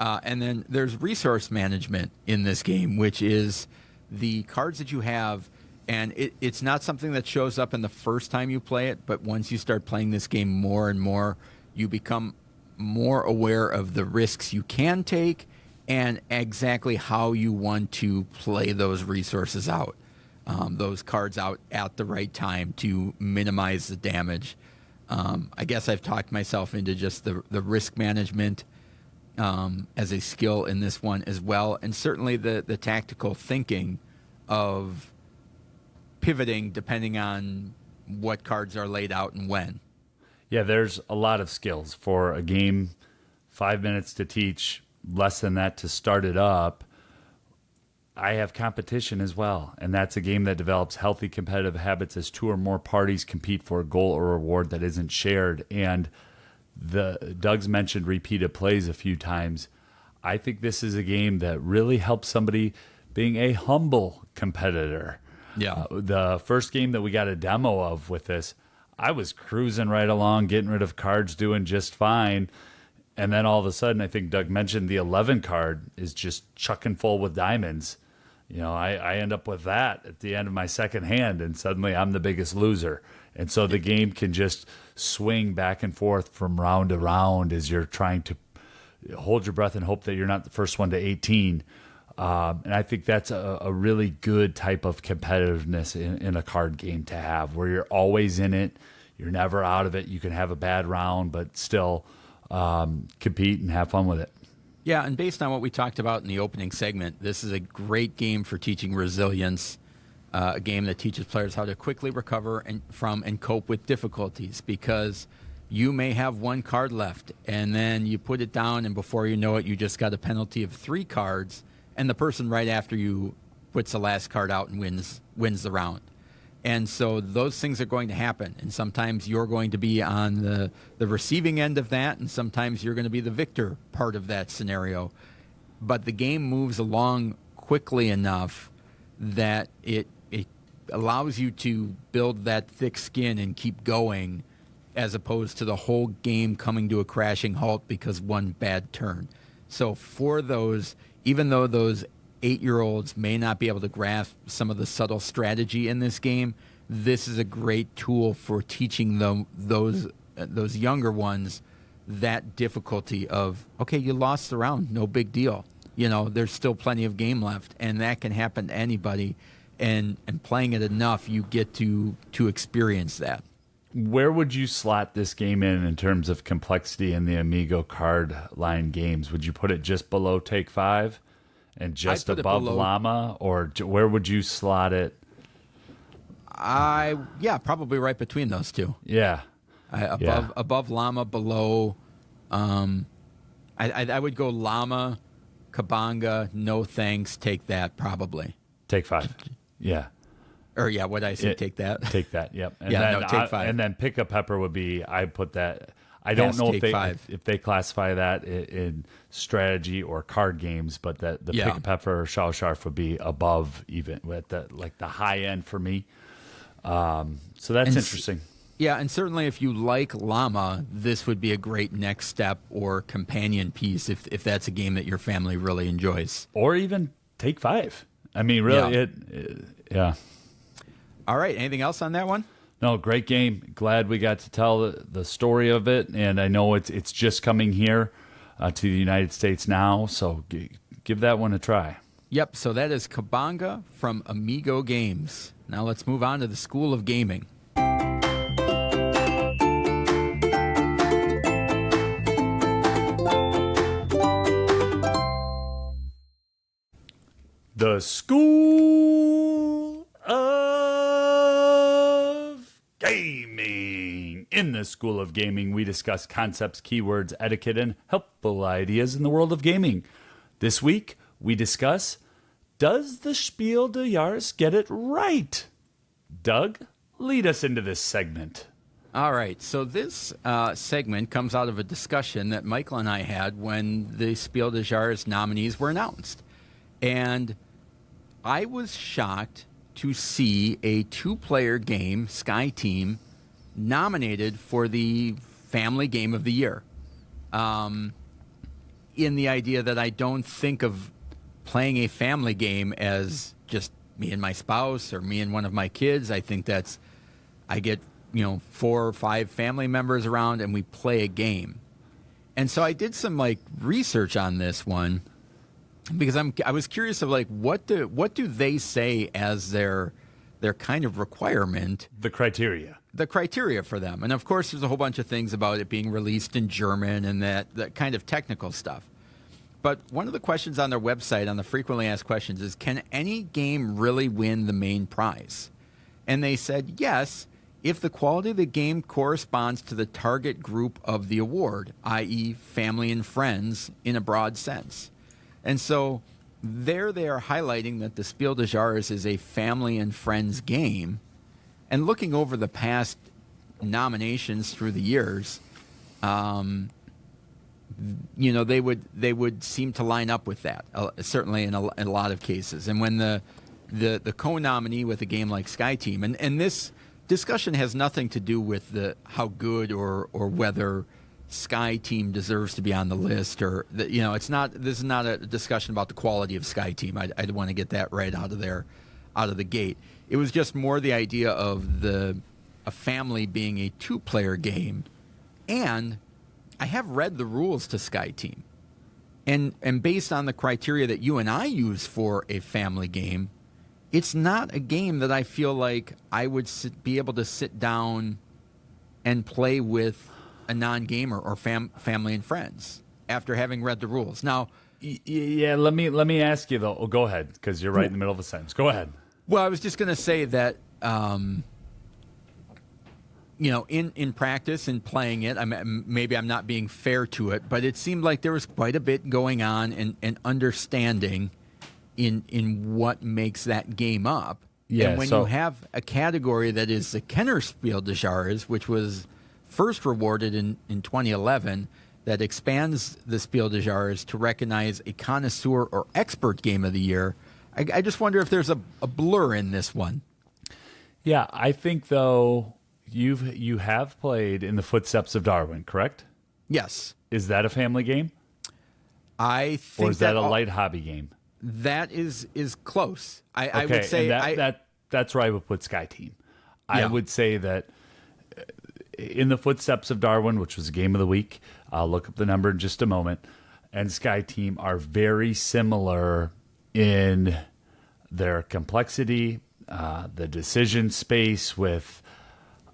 And then there's resource management in this game, which is the cards that you have And it's not something that shows up in the first time you play it, but once you start playing this game more and more, you become more aware of the risks you can take and exactly how you want to play those resources out, those cards out at the right time to minimize the damage. I guess I've talked myself into just the risk management as a skill in this one as well, and certainly the tactical thinking of pivoting depending on what cards are laid out and when. Yeah, there's a lot of skills for a game. 5 minutes to teach, less than that to start it up. I have competition as well, and that's a game that develops healthy competitive habits as two or more parties compete for a goal or reward that isn't shared. And Doug's mentioned repeated plays a few times. I think this is a game that really helps somebody being a humble competitor. Yeah. The first game that we got a demo of with this, I was cruising right along, getting rid of cards, doing just fine. And then all of a sudden, I think Doug mentioned the 11 card is just chucking full with diamonds. You know, I end up with that at the end of my second hand, and suddenly I'm the biggest loser. And so the game can just swing back and forth from round to round as you're trying to hold your breath and hope that you're not the first one to 18. And I think that's a really good type of competitiveness in a card game to have, where you're always in it. You're never out of it. You can have a bad round, but still compete and have fun with it. Yeah, and based on what we talked about in the opening segment, this is a great game for teaching resilience, a game that teaches players how to quickly recover from and cope with difficulties, because you may have one card left, and then you put it down, and before you know it, you just got a penalty of 3 cards, and the person right after you puts the last card out and wins the round. And so those things are going to happen, and sometimes you're going to be on the receiving end of that, and sometimes you're going to be the victor part of that scenario. But the game moves along quickly enough that it allows you to build that thick skin and keep going, as opposed to the whole game coming to a crashing halt because one bad turn. So for those, even though those 8-year-olds may not be able to grasp some of the subtle strategy in this game, this is a great tool for teaching them, those younger ones, that difficulty of, okay, you lost the round, no big deal. You know, there's still plenty of game left, and that can happen to anybody. And playing it enough, you get to experience that. Where would you slot this game in terms of complexity in the Amigo card line games? Would you put it just below Take 5? And just above Llama, or where would you slot it? Probably right between those two. Yeah, above Llama, below. I would go Llama, Cabanga, no thanks, Take That, probably. Take 5. Yeah. Or what did I say? Take That. Take That. Yep. And Take 5. And then Pick a Pepper would be. I put that. I don't know if they classify that in strategy or card games, but the Pick a Pepper or Shao Sharf would be above, even at the high end for me. So that's interesting. Yeah, and certainly if you like Llama, this would be a great next step or companion piece if that's a game that your family really enjoys. Or even Take 5. I mean, really, yeah. All right, anything else on that one? No, great game. Glad we got to tell the story of it, and I know it's just coming here to the United States now, so give that one a try. Yep, so that is Cabanga from Amigo Games. Now let's move on to the School of Gaming. The School of Gaming. In the School of Gaming, we discuss concepts, keywords, etiquette, and helpful ideas in the world of gaming. This week, we discuss, does the Spiel des Jahres get it right? Doug, lead us into this segment. All right, so this segment comes out of a discussion that Michael and I had when the Spiel des Jahres nominees were announced. And I was shocked to see a 2-player game, Sky Team, nominated for the Family Game of the Year. In the idea that I don't think of playing a family game as just me and my spouse or me and one of my kids. I think I get, 4 or 5 family members around and we play a game. And so I did some like research on this one because I was curious of like what do they say as their kind of requirement, The criteria for them. And of course there's a whole bunch of things about it being released in German and that kind of technical stuff. But one of the questions on their website on the frequently asked questions is, can any game really win the main prize? And they said yes, if the quality of the game corresponds to the target group of the award, i.e. family and friends in a broad sense. And so there they are highlighting that the Spiel des Jahres is a family and friends game. And looking over the past nominations through the years, they would seem to line up with that, certainly in a lot of cases. And when the co-nominee with a game like Sky Team, and this discussion has nothing to do with how good or whether Sky Team deserves to be on the list, or it's not. This is not a discussion about the quality of Sky Team. I'd want to get that right out of the gate. It was just more the idea of a family being a 2-player game, and I have read the rules to Sky Team, and based on the criteria that you and I use for a family game, it's not a game that I feel like I would be able to sit down and play with a non-gamer or family and friends after having read the rules. Now, yeah, let me ask you though. Oh, go ahead, because you're right in the middle of a sentence. Go ahead. Well, I was just going to say that, in practice and playing it, maybe I'm not being fair to it, but it seemed like there was quite a bit going on and understanding in what makes that game up. Yeah, and when you have a category that is the Kenner Spiel des Jahres, which was first rewarded in 2011, that expands the Spiel des Jahres to recognize a connoisseur or expert game of the year, I just wonder if there's a blur in this one. Yeah, I think though you have played In the Footsteps of Darwin, correct? Yes. Is that a family game? I think or is that a light hobby game? That is close. I Okay, would say and that's where I would put Sky Team. I Yeah. would say that In the Footsteps of Darwin, which was a game of the week, I'll look up the number in just a moment, and Sky Team are very similar in their complexity, the decision space with,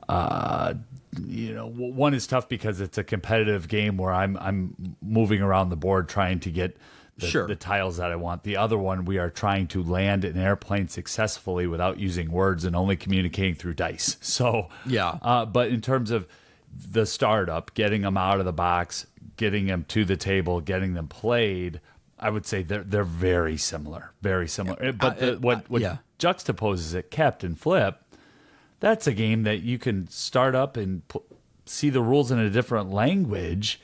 one is tough because it's a competitive game where I'm moving around the board trying to get the tiles that I want. The other one, we are trying to land an airplane successfully without using words and only communicating through dice. So, yeah. But in terms of the startup, getting them out of the box, getting them to the table, getting them played, I would say they're very similar, very similar. But what juxtaposes it, Captain Flip, that's a game that you can start up and see the rules in a different language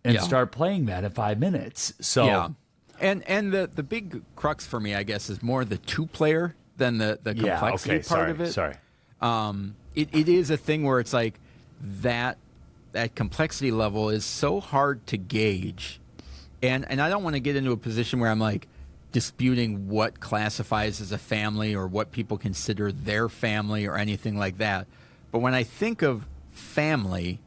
and start playing that in 5 minutes. So. Yeah. And the big crux for me, I guess, is more the 2-player than the complexity part of it. Sorry. It is a thing where it's like that complexity level is so hard to gauge. And I don't want to get into a position where I'm like disputing what classifies as a family or what people consider their family or anything like that. But when I think of family,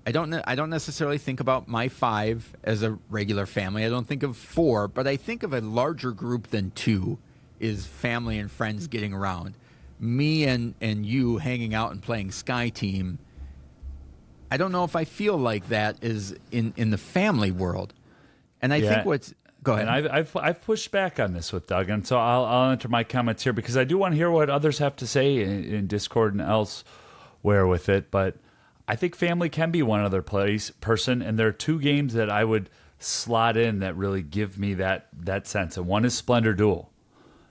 I don't necessarily think about my 5 as a regular family. I don't think of 4, but I think of a larger group than 2 is family and friends getting around. Me and you hanging out and playing Sky Team. I don't know if I feel like that is in the family world. And I think go ahead. And I've pushed back on this with Doug, and so I'll enter my comments here because I do want to hear what others have to say in Discord and elsewhere with it, but I think family can be one other person, and there are 2 games that I would slot in that really give me that sense. And one is Splendor Duel.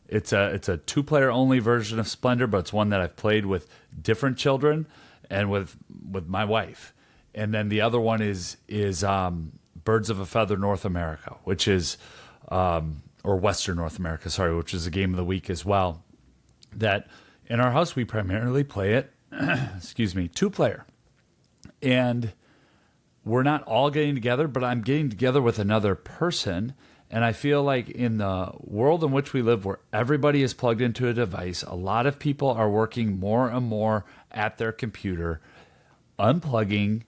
It's a 2-player only version of Splendor, but it's one that I've played with different children and with my wife. And then the other one is Birds of a Feather North America, which is or Western North America, sorry, which is a game of the week as well. That in our house we primarily play it, 2-player. And we're not all getting together, but I'm getting together with another person, And I feel like in the world in which we live, where everybody is plugged into a device, a lot of people are working more and more at their computer, unplugging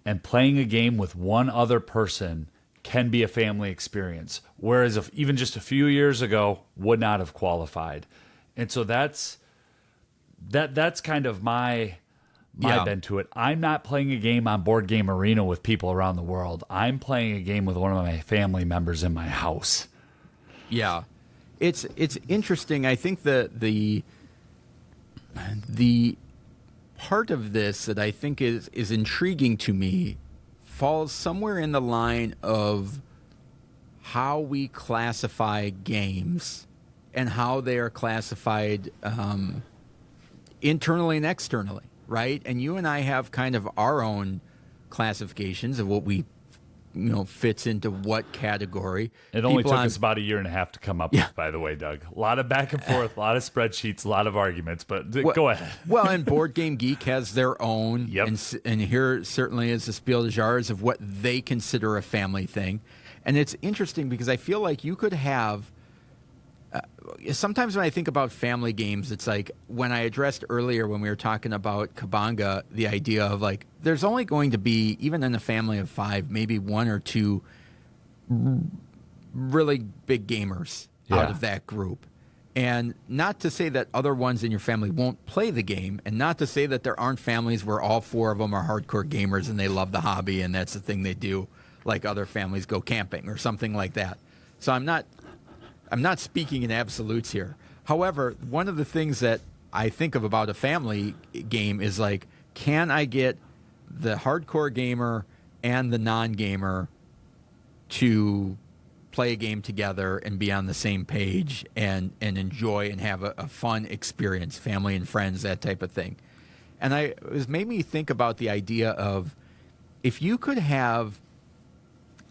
and playing a game with one other person can be a family experience. Whereas if even just a few years ago would not have qualified. And so that's kind of my bent to it. I'm not playing a game on Board Game Arena with people around the world. I'm playing a game with one of my family members in my house. Yeah. It's interesting. I think the part of this that I think is intriguing to me falls somewhere in the line of how we classify games and how they are classified internally and externally, right? And you and I have kind of our own classifications of what we, fits into what category. It only took us about a year and a half to come up with, by the way, Doug. A lot of back and forth, a lot of spreadsheets, a lot of arguments, but go ahead. Well, and Board Game Geek has their own, and here certainly is the Spiel des Jahres of what they consider a family thing. And it's interesting because I feel like you could have, sometimes when I think about family games, it's like when I addressed earlier when we were talking about Cabanga, the idea of like, there's only going to be, even in a family of 5, maybe 1 or 2 really big gamers out of that group. And not to say that other ones in your family won't play the game, and not to say that there aren't families where all 4 of them are hardcore gamers and they love the hobby and that's the thing they do, like other families go camping or something like that. So I'm not speaking in absolutes here. However, one of the things that I think of about a family game is like, can I get the hardcore gamer and the non-gamer to play a game together and be on the same page and enjoy and have a fun experience, family and friends, that type of thing. And it made me think about the idea of if you could have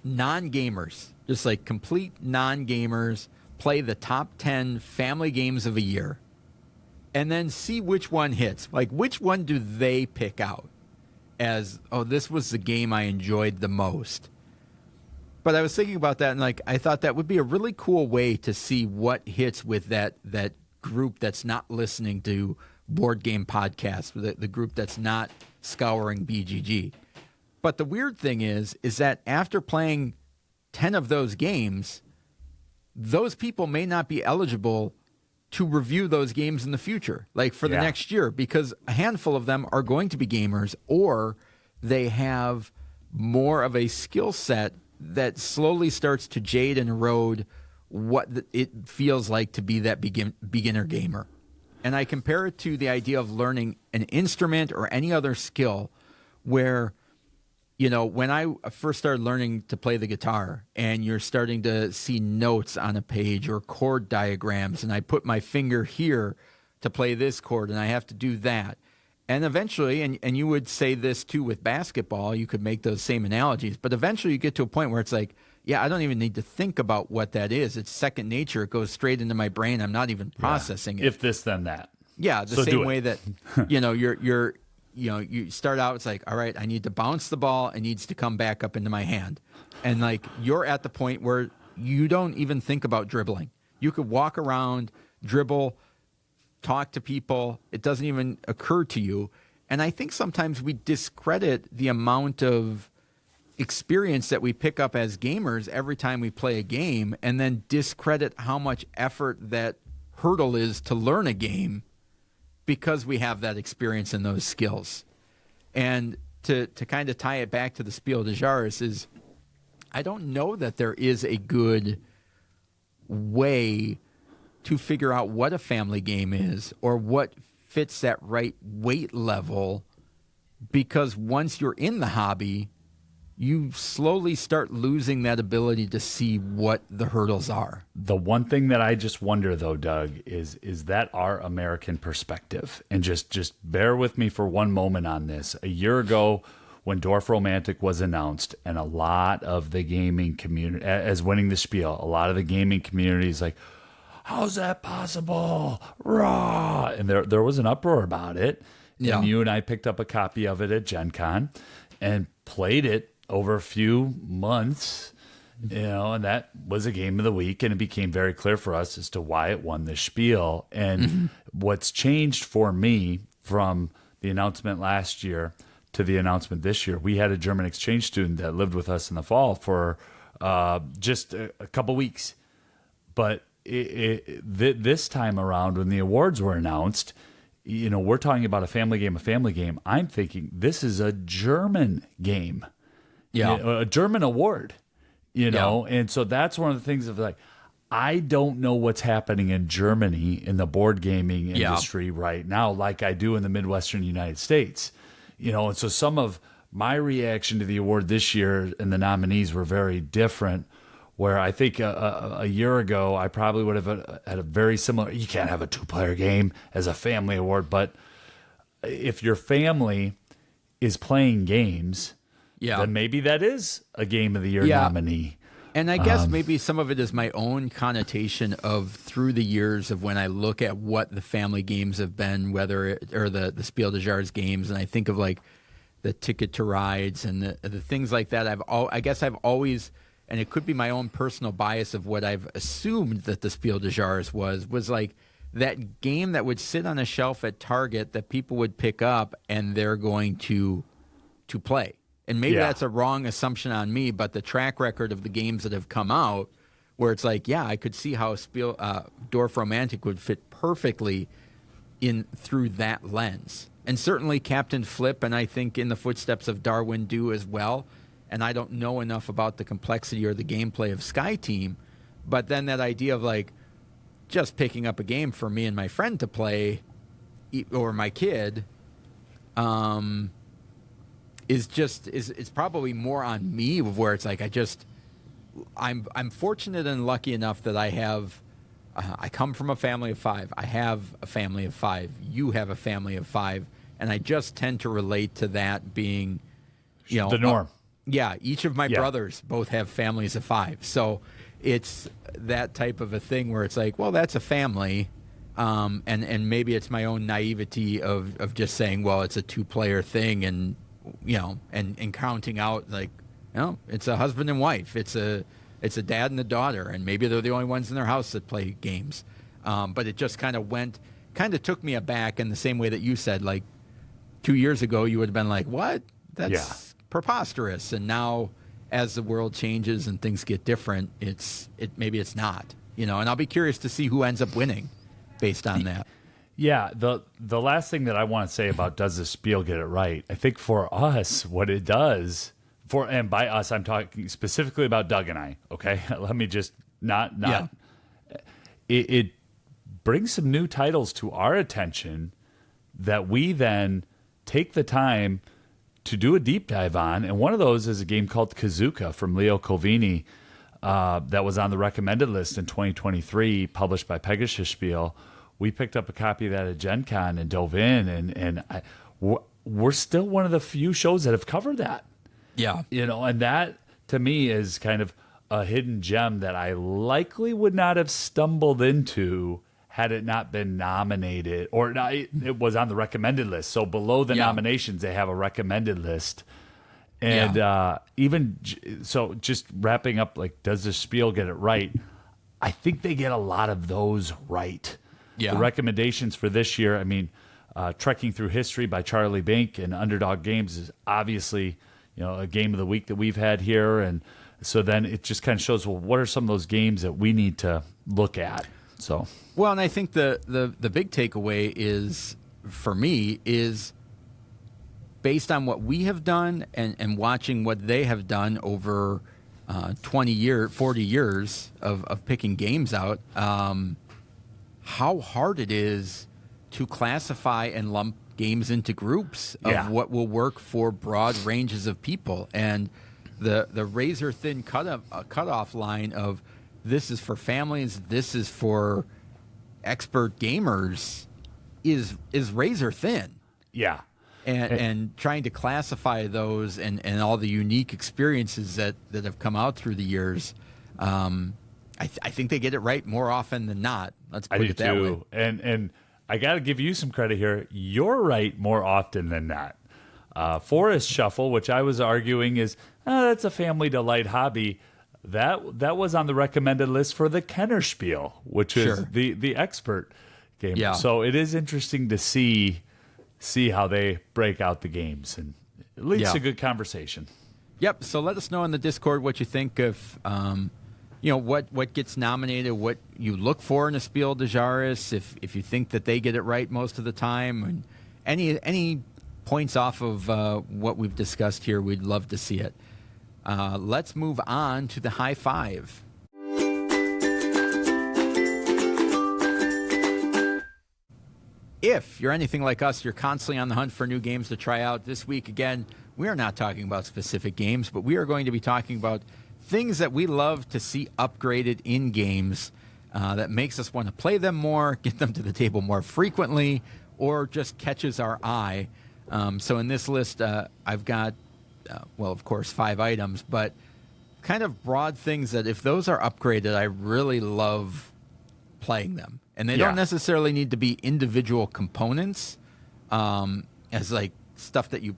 non-gamers, just like complete non-gamers, play the top 10 family games of a year and then see which one hits. Like, which one do they pick out as, oh, this was the game I enjoyed the most? But I was thinking about that, and like, I thought that would be a really cool way to see what hits with that group that's not listening to board game podcasts, the group that's not scouring BGG. But the weird thing is that after playing 10 of those games, those people may not be eligible to review those games in the future, like for the next year, because a handful of them are going to be gamers, or they have more of a skill set that slowly starts to jade and erode what it feels like to be that beginner gamer. And I compare it to the idea of learning an instrument or any other skill where, when I first started learning to play the guitar and you're starting to see notes on a page or chord diagrams, and I put my finger here to play this chord and I have to do that. And eventually, and you would say this too with basketball, you could make those same analogies, but eventually you get to a point where it's like, I don't even need to think about what that is. It's second nature. It goes straight into my brain. I'm not even processing it. If this, then that. Yeah, the same way that, you start out, it's like, all right, I need to bounce the ball. It needs to come back up into my hand. And like, you're at the point where you don't even think about dribbling. You could walk around, dribble, talk to people. It doesn't even occur to you. And I think sometimes we discredit the amount of experience that we pick up as gamers every time we play a game, and then discredit how much effort that hurdle is to learn a game because we have that experience and those skills. And to kind of tie it back to the Spiel des Jahres is, I don't know that there is a good way to figure out what a family game is or what fits that right weight level, because once you're in the hobby, you slowly start losing that ability to see what the hurdles are. The one thing that I just wonder, though, Doug, is that our American perspective? And just bear with me for one moment on this. A year ago, when Dorf Romantic was announced, and a lot of the gaming community, as winning the Spiel, a lot of the gaming community is like, how's that possible? Raw! And there was an uproar about it. Yeah. And you and I picked up a copy of it at Gen Con and played it over a few months. And that was a game of the week, and it became very clear for us as to why it won the Spiel. And what's changed for me from the announcement last year to the announcement this year, we had a German exchange student that lived with us in the fall for just a couple weeks. But this time around, when the awards were announced, we're talking about a family game. I'm thinking this is a German game, a German award, And so that's one of the things of like, I don't know what's happening in Germany in the board gaming industry right now, like I do in the Midwestern United States, And so some of my reaction to the award this year and the nominees were very different. Where I think a year ago, I probably would have had a very similar, you can't have a 2-player game as a family award, but if your family is playing games, then maybe that is a Game of the Year nominee. And I guess maybe some of it is my own connotation of through the years of when I look at what the family games have been, or the Spiel des Jahres games, and I think of like the Ticket to Rides and the things like that. I guess I've always, and it could be my own personal bias of what I've assumed that the Spiel des Jahres was like that game that would sit on a shelf at Target that people would pick up and they're going to play. And maybe that's a wrong assumption on me, but the track record of the games that have come out where it's like, I could see how Spiel, Dorf Romantic would fit perfectly in through that lens. And certainly Captain Flip, and I think in the footsteps of Darwin do as well. And I don't know enough about the complexity or the gameplay of Sky Team, but then that idea of like just picking up a game for me and my friend to play, or my kid, is probably more on me, of where it's like I'm fortunate and lucky enough that I have. I come from a family of 5. I have a family of 5. You have a family of 5, and I just tend to relate to that being, the norm. Each of my brothers both have families of 5. So it's that type of a thing where it's like, well, that's a family. And maybe it's my own naivety of just saying, well, it's a 2-player thing and counting out like, it's a husband and wife. It's a dad and a daughter. And maybe they're the only ones in their house that play games. But it just kind of took me aback in the same way that you said, like 2 years ago, you would have been like, what? That's preposterous. And now as the world changes and things get different, maybe it's not, and I'll be curious to see who ends up winning based on that. Yeah. The last thing that I want to say about does the Spiel get it right? I think for us, what it does and by us, I'm talking specifically about Doug and I. Okay. Let me just not, it brings some new titles to our attention that we then take the time to do a deep dive on, and one of those is a game called Kazuka from Leo Colvini that was on the recommended list in 2023, published by Pegasus Spiel. We picked up a copy of that at Gen Con and dove in, and we're still one of the few shows that have covered that. Yeah. And that, to me, is kind of a hidden gem that I likely would not have stumbled into had it not been nominated, or not, it was on the recommended list. So below the nominations, they have a recommended list. And so just wrapping up, like, does the Spiel get it right? I think they get a lot of those right. Yeah. The recommendations for this year, I mean, Trekking Through History by Charlie Bink and Underdog Games is obviously, a game of the week that we've had here. And so then it just kind of shows, well, what are some of those games that we need to look at? So, well, and I think the big takeaway is, for me, is based on what we have done and watching what they have done over 40 years of picking games out, how hard it is to classify and lump games into groups of what will work for broad ranges of people. And the razor thin cutoff line of this is for families, this is for expert gamers is razor thin. Yeah. And trying to classify those and all the unique experiences that have come out through the years, I think they get it right more often than not. Let's put it that way. And I got to give you some credit here. You're right more often than not. Forest Shuffle, which I was arguing is, that's a family delight hobby. that was on the recommended list for the Kenner Spiel, which is Sure. the expert game. Yeah. So it is interesting to see how they break out the games, and it leads Yeah. to good conversation. Yep. So let us know in the Discord what you think of, what gets nominated, what you look for in a Spiel des Jahres, if you think that they get it right most of the time, and any points off of what we've discussed here, we'd love to see it. Let's move on to the high five. If you're anything like us, you're constantly on the hunt for new games to try out. This week, again, we are not talking about specific games, but we are going to be talking about things that we love to see upgraded in games that makes us want to play them more, get them to the table more frequently, or just catches our eye. So in this list, I've got, of course, 5 items, but kind of broad things that if those are upgraded, I really love playing them. And they don't necessarily need to be individual components as like stuff that you,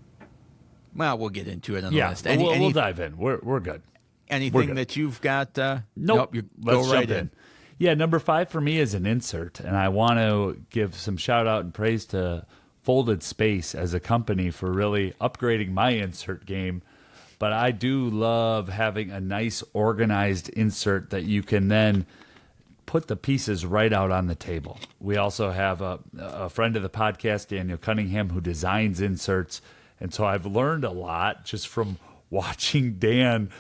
we'll get into it on the list. We'll dive in. We're good. Anything that you've got? Nope. Let's jump in. Yeah, number 5 for me is an insert, and I want to give some shout out and praise to Folded Space as a company for really upgrading my insert game. But I do love having a nice organized insert that you can then put the pieces right out on the table. We also have a friend of the podcast, Daniel Cunningham, who designs inserts. And so I've learned a lot just from watching Dan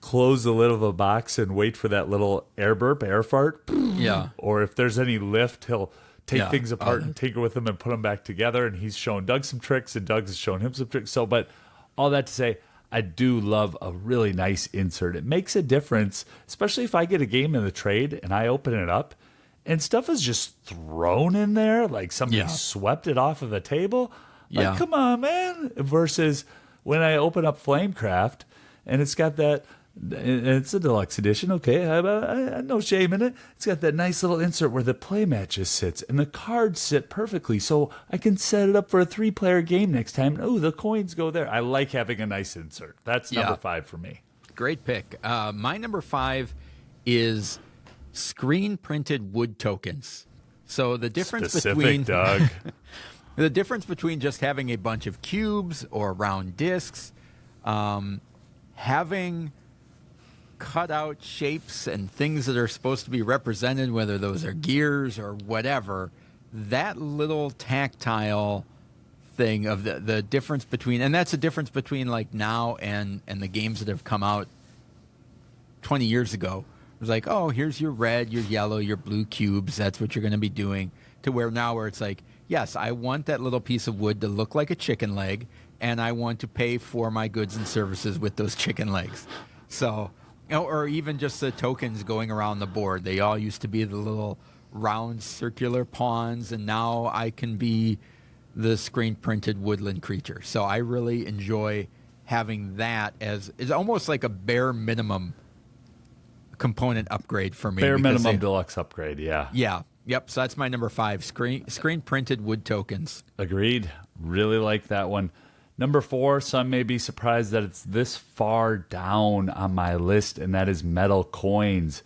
close the lid of a box and wait for that little air fart. Yeah. Or if there's any lift, he'll take things apart and tinker with them and put them back together. And he's shown Doug some tricks, and Doug has shown him some tricks. So, but all that to say, I do love a really nice insert. It makes a difference, especially if I get a game in the trade and I open it up and stuff is just thrown in there, like somebody swept it off of a table. Like, come on, man. Versus when I open up Flamecraft and it's got that, and it's a deluxe edition, okay, I no shame in it. It's got that nice little insert where the play matches sits and the cards sit perfectly, so I can set it up for a 3-player game next time. Oh, the coins go there. I like having a nice insert. That's number 5 for me. Great pick. My number 5 is screen printed wood tokens. So the difference between Doug. the difference between just having a bunch of cubes or round discs, having cut out shapes and things that are supposed to be represented, whether those are gears or whatever, that little tactile thing of the difference between, and that's the difference between like now and the games that have come out 20 years ago. It was like, oh, here's your red, your yellow, your blue cubes. That's what you're going to be doing. To where now where it's like, yes, I want that little piece of wood to look like a chicken leg, and I want to pay for my goods and services with those chicken legs. So, or even just the tokens going around the board. They all used to be the little round circular pawns, and now I can be the screen printed woodland creature. So I really enjoy having that as it's almost like a bare minimum component upgrade for me. Bare minimum deluxe upgrade, yeah. Yeah. Yep. So that's my number 5, screen printed wood tokens. Agreed. Really like that one. Number 4, some may be surprised that it's this far down on my list, and that is metal coins.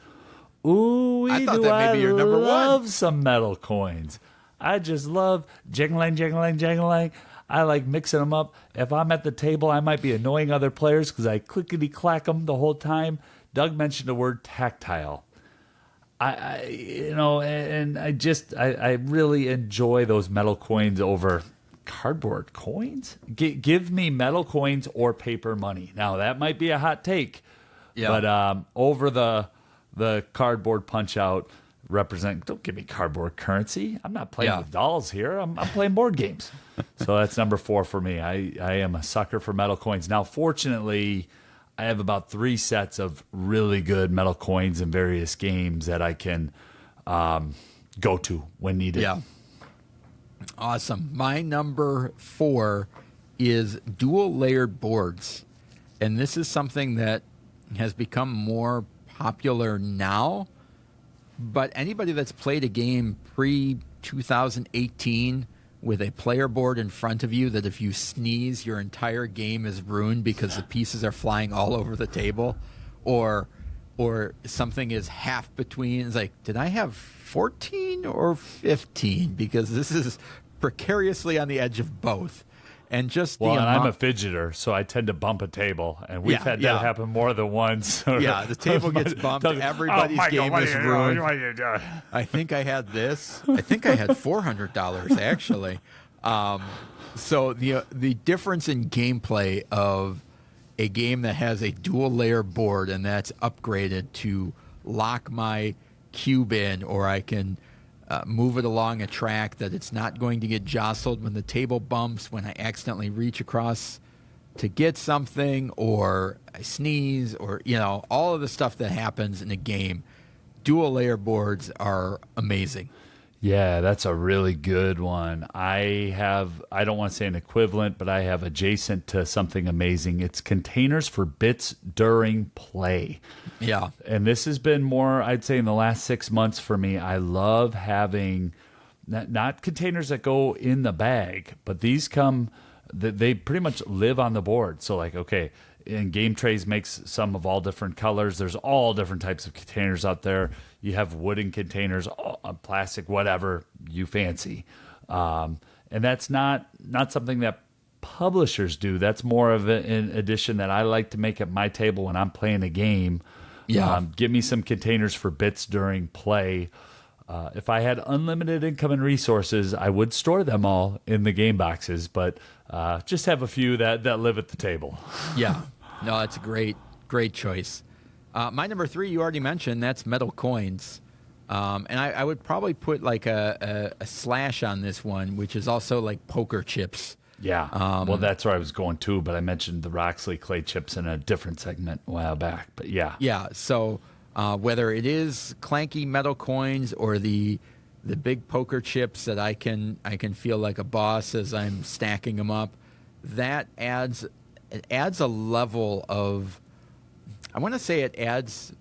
Ooh, I thought that may be your number 1. Love some metal coins. I just love jingling. I like mixing them up. If I'm at the table, I might be annoying other players because I clickety-clack them the whole time. Doug mentioned the word tactile. I really enjoy those metal coins over cardboard coins. Give me metal coins or paper money. Now that might be a hot take, but over the cardboard punch out don't give me cardboard currency. I'm not playing with dolls here. I'm playing board games. So that's number 4 for me. I am a sucker for metal coins. Now, fortunately, I have about 3 sets of really good metal coins in various games that I can go to when needed. Yeah. Awesome. My number 4 is dual layered boards. And this is something that has become more popular now. But anybody that's played a game pre-2018 with a player board in front of you that if you sneeze, your entire game is ruined because the pieces are flying all over the table, or or something is half between. It's like, did I have 14 or 15? Because this is precariously on the edge of both. And just Well, the and amount, I'm a fidgeter, so I tend to bump a table, and we've Yeah, had yeah. that happen more than once. Yeah, the table gets bumped. Everybody's game is ruined. What are you doing? I think I had this. I think I had $400 actually. So the difference in gameplay of a game that has a dual layer board and that's upgraded to lock my cube in, or I can move it along a track that it's not going to get jostled when the table bumps, when I accidentally reach across to get something, or I sneeze, or all of the stuff that happens in a game. Dual layer boards are amazing. Yeah, that's a really good one. I don't want to say an equivalent, but I have adjacent to something amazing. It's containers for bits during play. Yeah. And this has been more, I'd say, in the last 6 months for me. I love having not containers that go in the bag, but these they pretty much live on the board. So like, okay, and Game Trays makes some of all different colors. There's all different types of containers out there. You have wooden containers, plastic, whatever you fancy. And that's not something that publishers do. That's more of an addition that I like to make at my table when I'm playing a game. Yeah. Give me some containers for bits during play. If I had unlimited income and resources, I would store them all in the game boxes, but just have a few that live at the table. Yeah. No, that's a great choice. My number 3, you already mentioned, that's metal coins. And I would probably put like a slash on this one, which is also like poker chips. Yeah. Well, that's where I was going too, but I mentioned the Roxley clay chips in a different segment a while back. But yeah. Yeah. So whether it is clanky metal coins or the big poker chips that I can feel like a boss as I'm stacking them up, that adds a level of, I want to say it adds,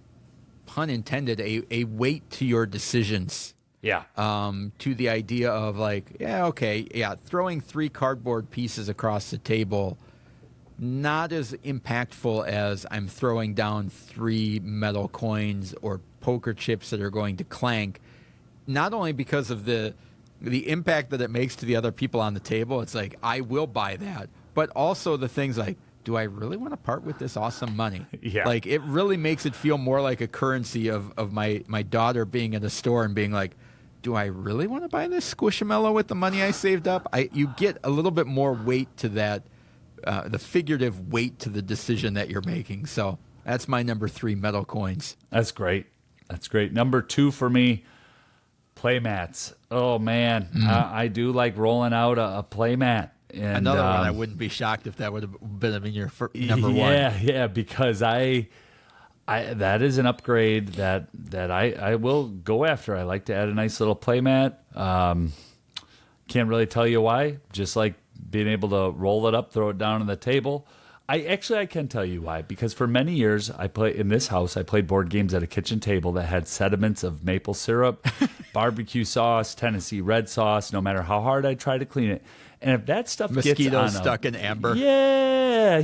pun intended, a weight to your decisions. Yeah. To the idea of like, throwing 3 cardboard pieces across the table, not as impactful as I'm throwing down 3 metal coins or poker chips that are going to clank. Not only because of the impact that it makes to the other people on the table, it's like, I will buy that, but also the things like, do I really want to part with this awesome money? Yeah. Like, it really makes it feel more like a currency of my daughter being in a store and being like, do I really want to buy this Squishamallow with the money I saved up? You get a little bit more weight to that, the figurative weight to the decision that you're making. So that's my number 3, metal coins. That's great. Number 2 for me, play mats. Oh, man. I do like rolling out a play mat. And, another one, I wouldn't be shocked if that would have been in your number 1. Yeah, because I that is an upgrade that I will go after. I like to add a nice little playmat. Can't really tell you why. Just like being able to roll it up, throw it down on the table. I can tell you why. Because for many years, I played board games at a kitchen table that had sediments of maple syrup, barbecue sauce, Tennessee red sauce. No matter how hard I try to clean it, and if that stuff Mosquitoes gets on stuck in amber. Yeah.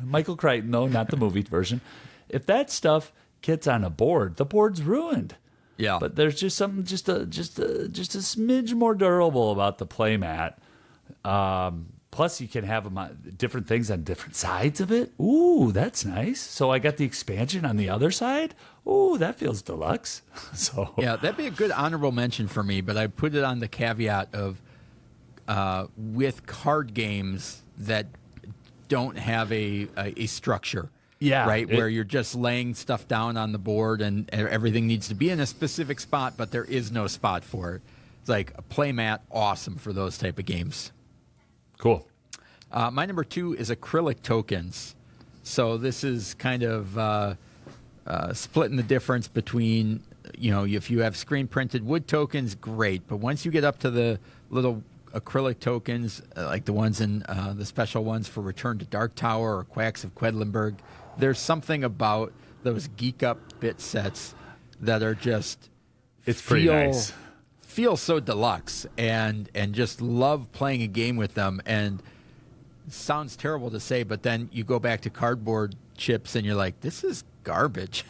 Michael Crichton, though, not the movie version. If that stuff gets on a board, the board's ruined. Yeah. But there's just something just a smidge more durable about the playmat. Plus, you can have them on different things on different sides of it. Ooh, that's nice. So I got the expansion on the other side. Ooh, that feels deluxe. So yeah, that'd be a good honorable mention for me, but I put it on the caveat of with card games that don't have a structure. Yeah. Right, where you're just laying stuff down on the board and everything needs to be in a specific spot, but there is no spot for it. It's like a playmat, awesome for those type of games. Cool. My number 2 is acrylic tokens. So this is kind of splitting the difference between, if you have screen printed wood tokens, great. But once you get up to the little acrylic tokens, like the ones in the special ones for Return to Dark Tower or Quacks of Quedlinburg, there's something about those geek up bit sets that are just pretty nice. Feel so deluxe and just love playing a game with them. And it sounds terrible to say, but then you go back to cardboard chips and you're like, this is garbage.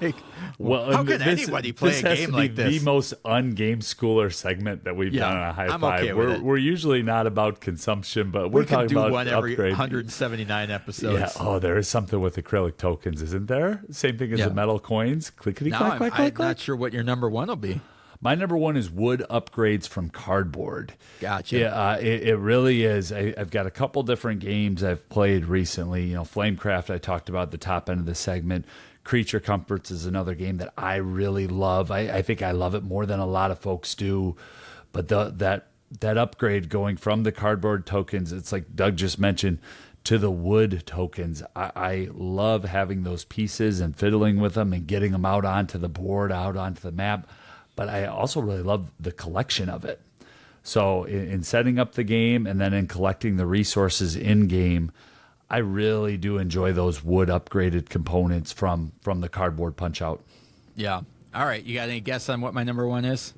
Like, Well, how can anybody play a game like this? The most ungame schooler segment that we've done on a high I'm five. okay with it. We're usually not about consumption, but we're we can talking do about one every upgrade. 179 episodes. Yeah. Oh, there is something with acrylic tokens, isn't there? Same thing as the metal coins. Clickety Now clack, clack, clack, I'm clack. not sure what your number one will be. My number one is wood upgrades from cardboard. Gotcha. Yeah, it really is. I've got a couple different games I've played recently. You know, Flamecraft, I talked about at the top end of the segment. Creature Comforts is another game that I really love. I think I love it more than a lot of folks do. But that upgrade going from the cardboard tokens, it's like Doug just mentioned, to the wood tokens. I love having those pieces and fiddling with them and getting them out onto the board, out onto the map. But I also really love the collection of it. So in setting up the game and then in collecting the resources in game, I really do enjoy those wood upgraded components from the cardboard punch out. Yeah. All right. You got any guess on what my number one is?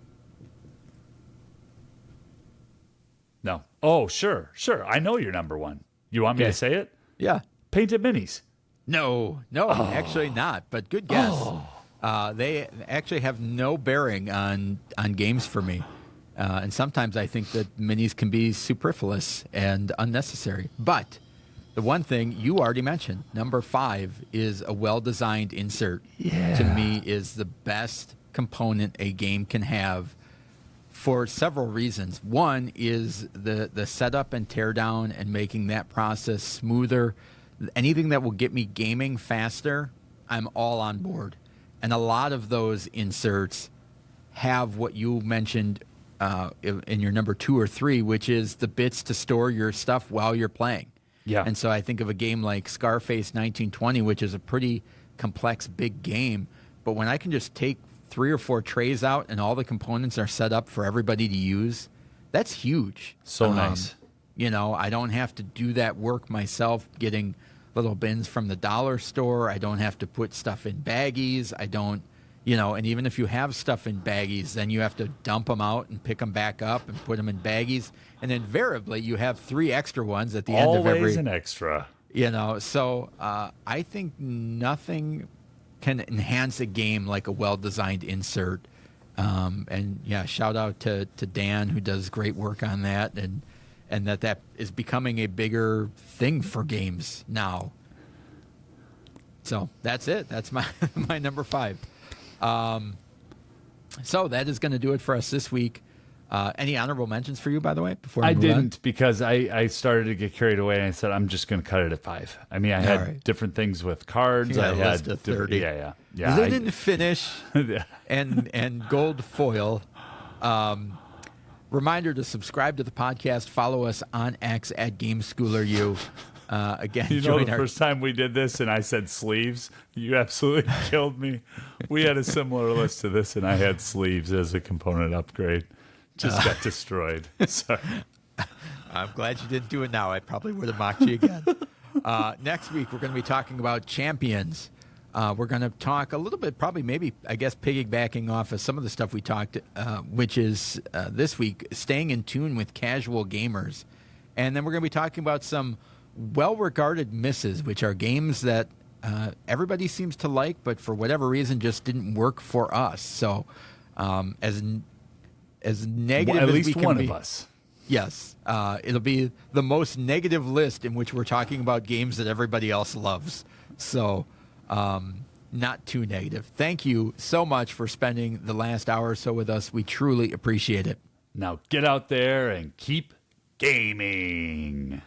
No. Oh, sure. I know your number one. You want me to say it? Yeah. Painted minis. No, actually not. But good guess. They actually have no bearing on games for me. And sometimes I think that minis can be superfluous and unnecessary. But the one thing you already mentioned, number 5, is a well-designed insert. Yeah. To me, is the best component a game can have for several reasons. One is the setup and teardown and making that process smoother. Anything that will get me gaming faster, I'm all on board. And a lot of those inserts have what you mentioned in your number 2 or 3, which is the bits to store your stuff while you're playing. Yeah. And so I think of a game like Scarface 1920, which is a pretty complex, big game. But when I can just take 3 or 4 trays out and all the components are set up for everybody to use, that's huge. So nice. You know, I don't have to do that work myself, getting little bins from the dollar store. I don't have to put stuff in baggies. I don't, you know, and even if you have stuff in baggies, then you have to dump them out and pick them back up and put them in baggies. And invariably, you have 3 extra ones at the end of every. Always an extra. You know, so I think nothing can enhance a game like a well-designed insert. And yeah, shout out to Dan, who does great work on that, and that is becoming a bigger thing for games now. So that's it. That's my my number 5. So that is going to do it for us this week. Any honorable mentions for you, by the way, before we move on? Because I started to get carried away and I said, I'm just going to cut it at 5. I mean, I had different things with cards. You I had a had list of 30. Yeah. Linen finish and gold foil. Reminder to subscribe to the podcast. Follow us on X at GameSchoolerU. Again, you know, the first time we did this and I said sleeves, you absolutely killed me. We had a similar list to this and I had sleeves as a component upgrade. Just got destroyed. Sorry. I'm glad you didn't do it now. I probably would have mocked you again. Next week, we're going to be talking about champions. We're going to talk a little bit, probably maybe, I guess, piggybacking off of some of the stuff we talked, which is this week, staying in tune with casual gamers. And then we're going to be talking about some well-regarded misses, which are games that everybody seems to like, but for whatever reason just didn't work for us. So as negative at as least we can one be, of us. Yes. It'll be the most negative list in which we're talking about games that everybody else loves. So not too negative. Thank you so much for spending the last hour or so with us. We truly appreciate it. Now get out there and keep gaming.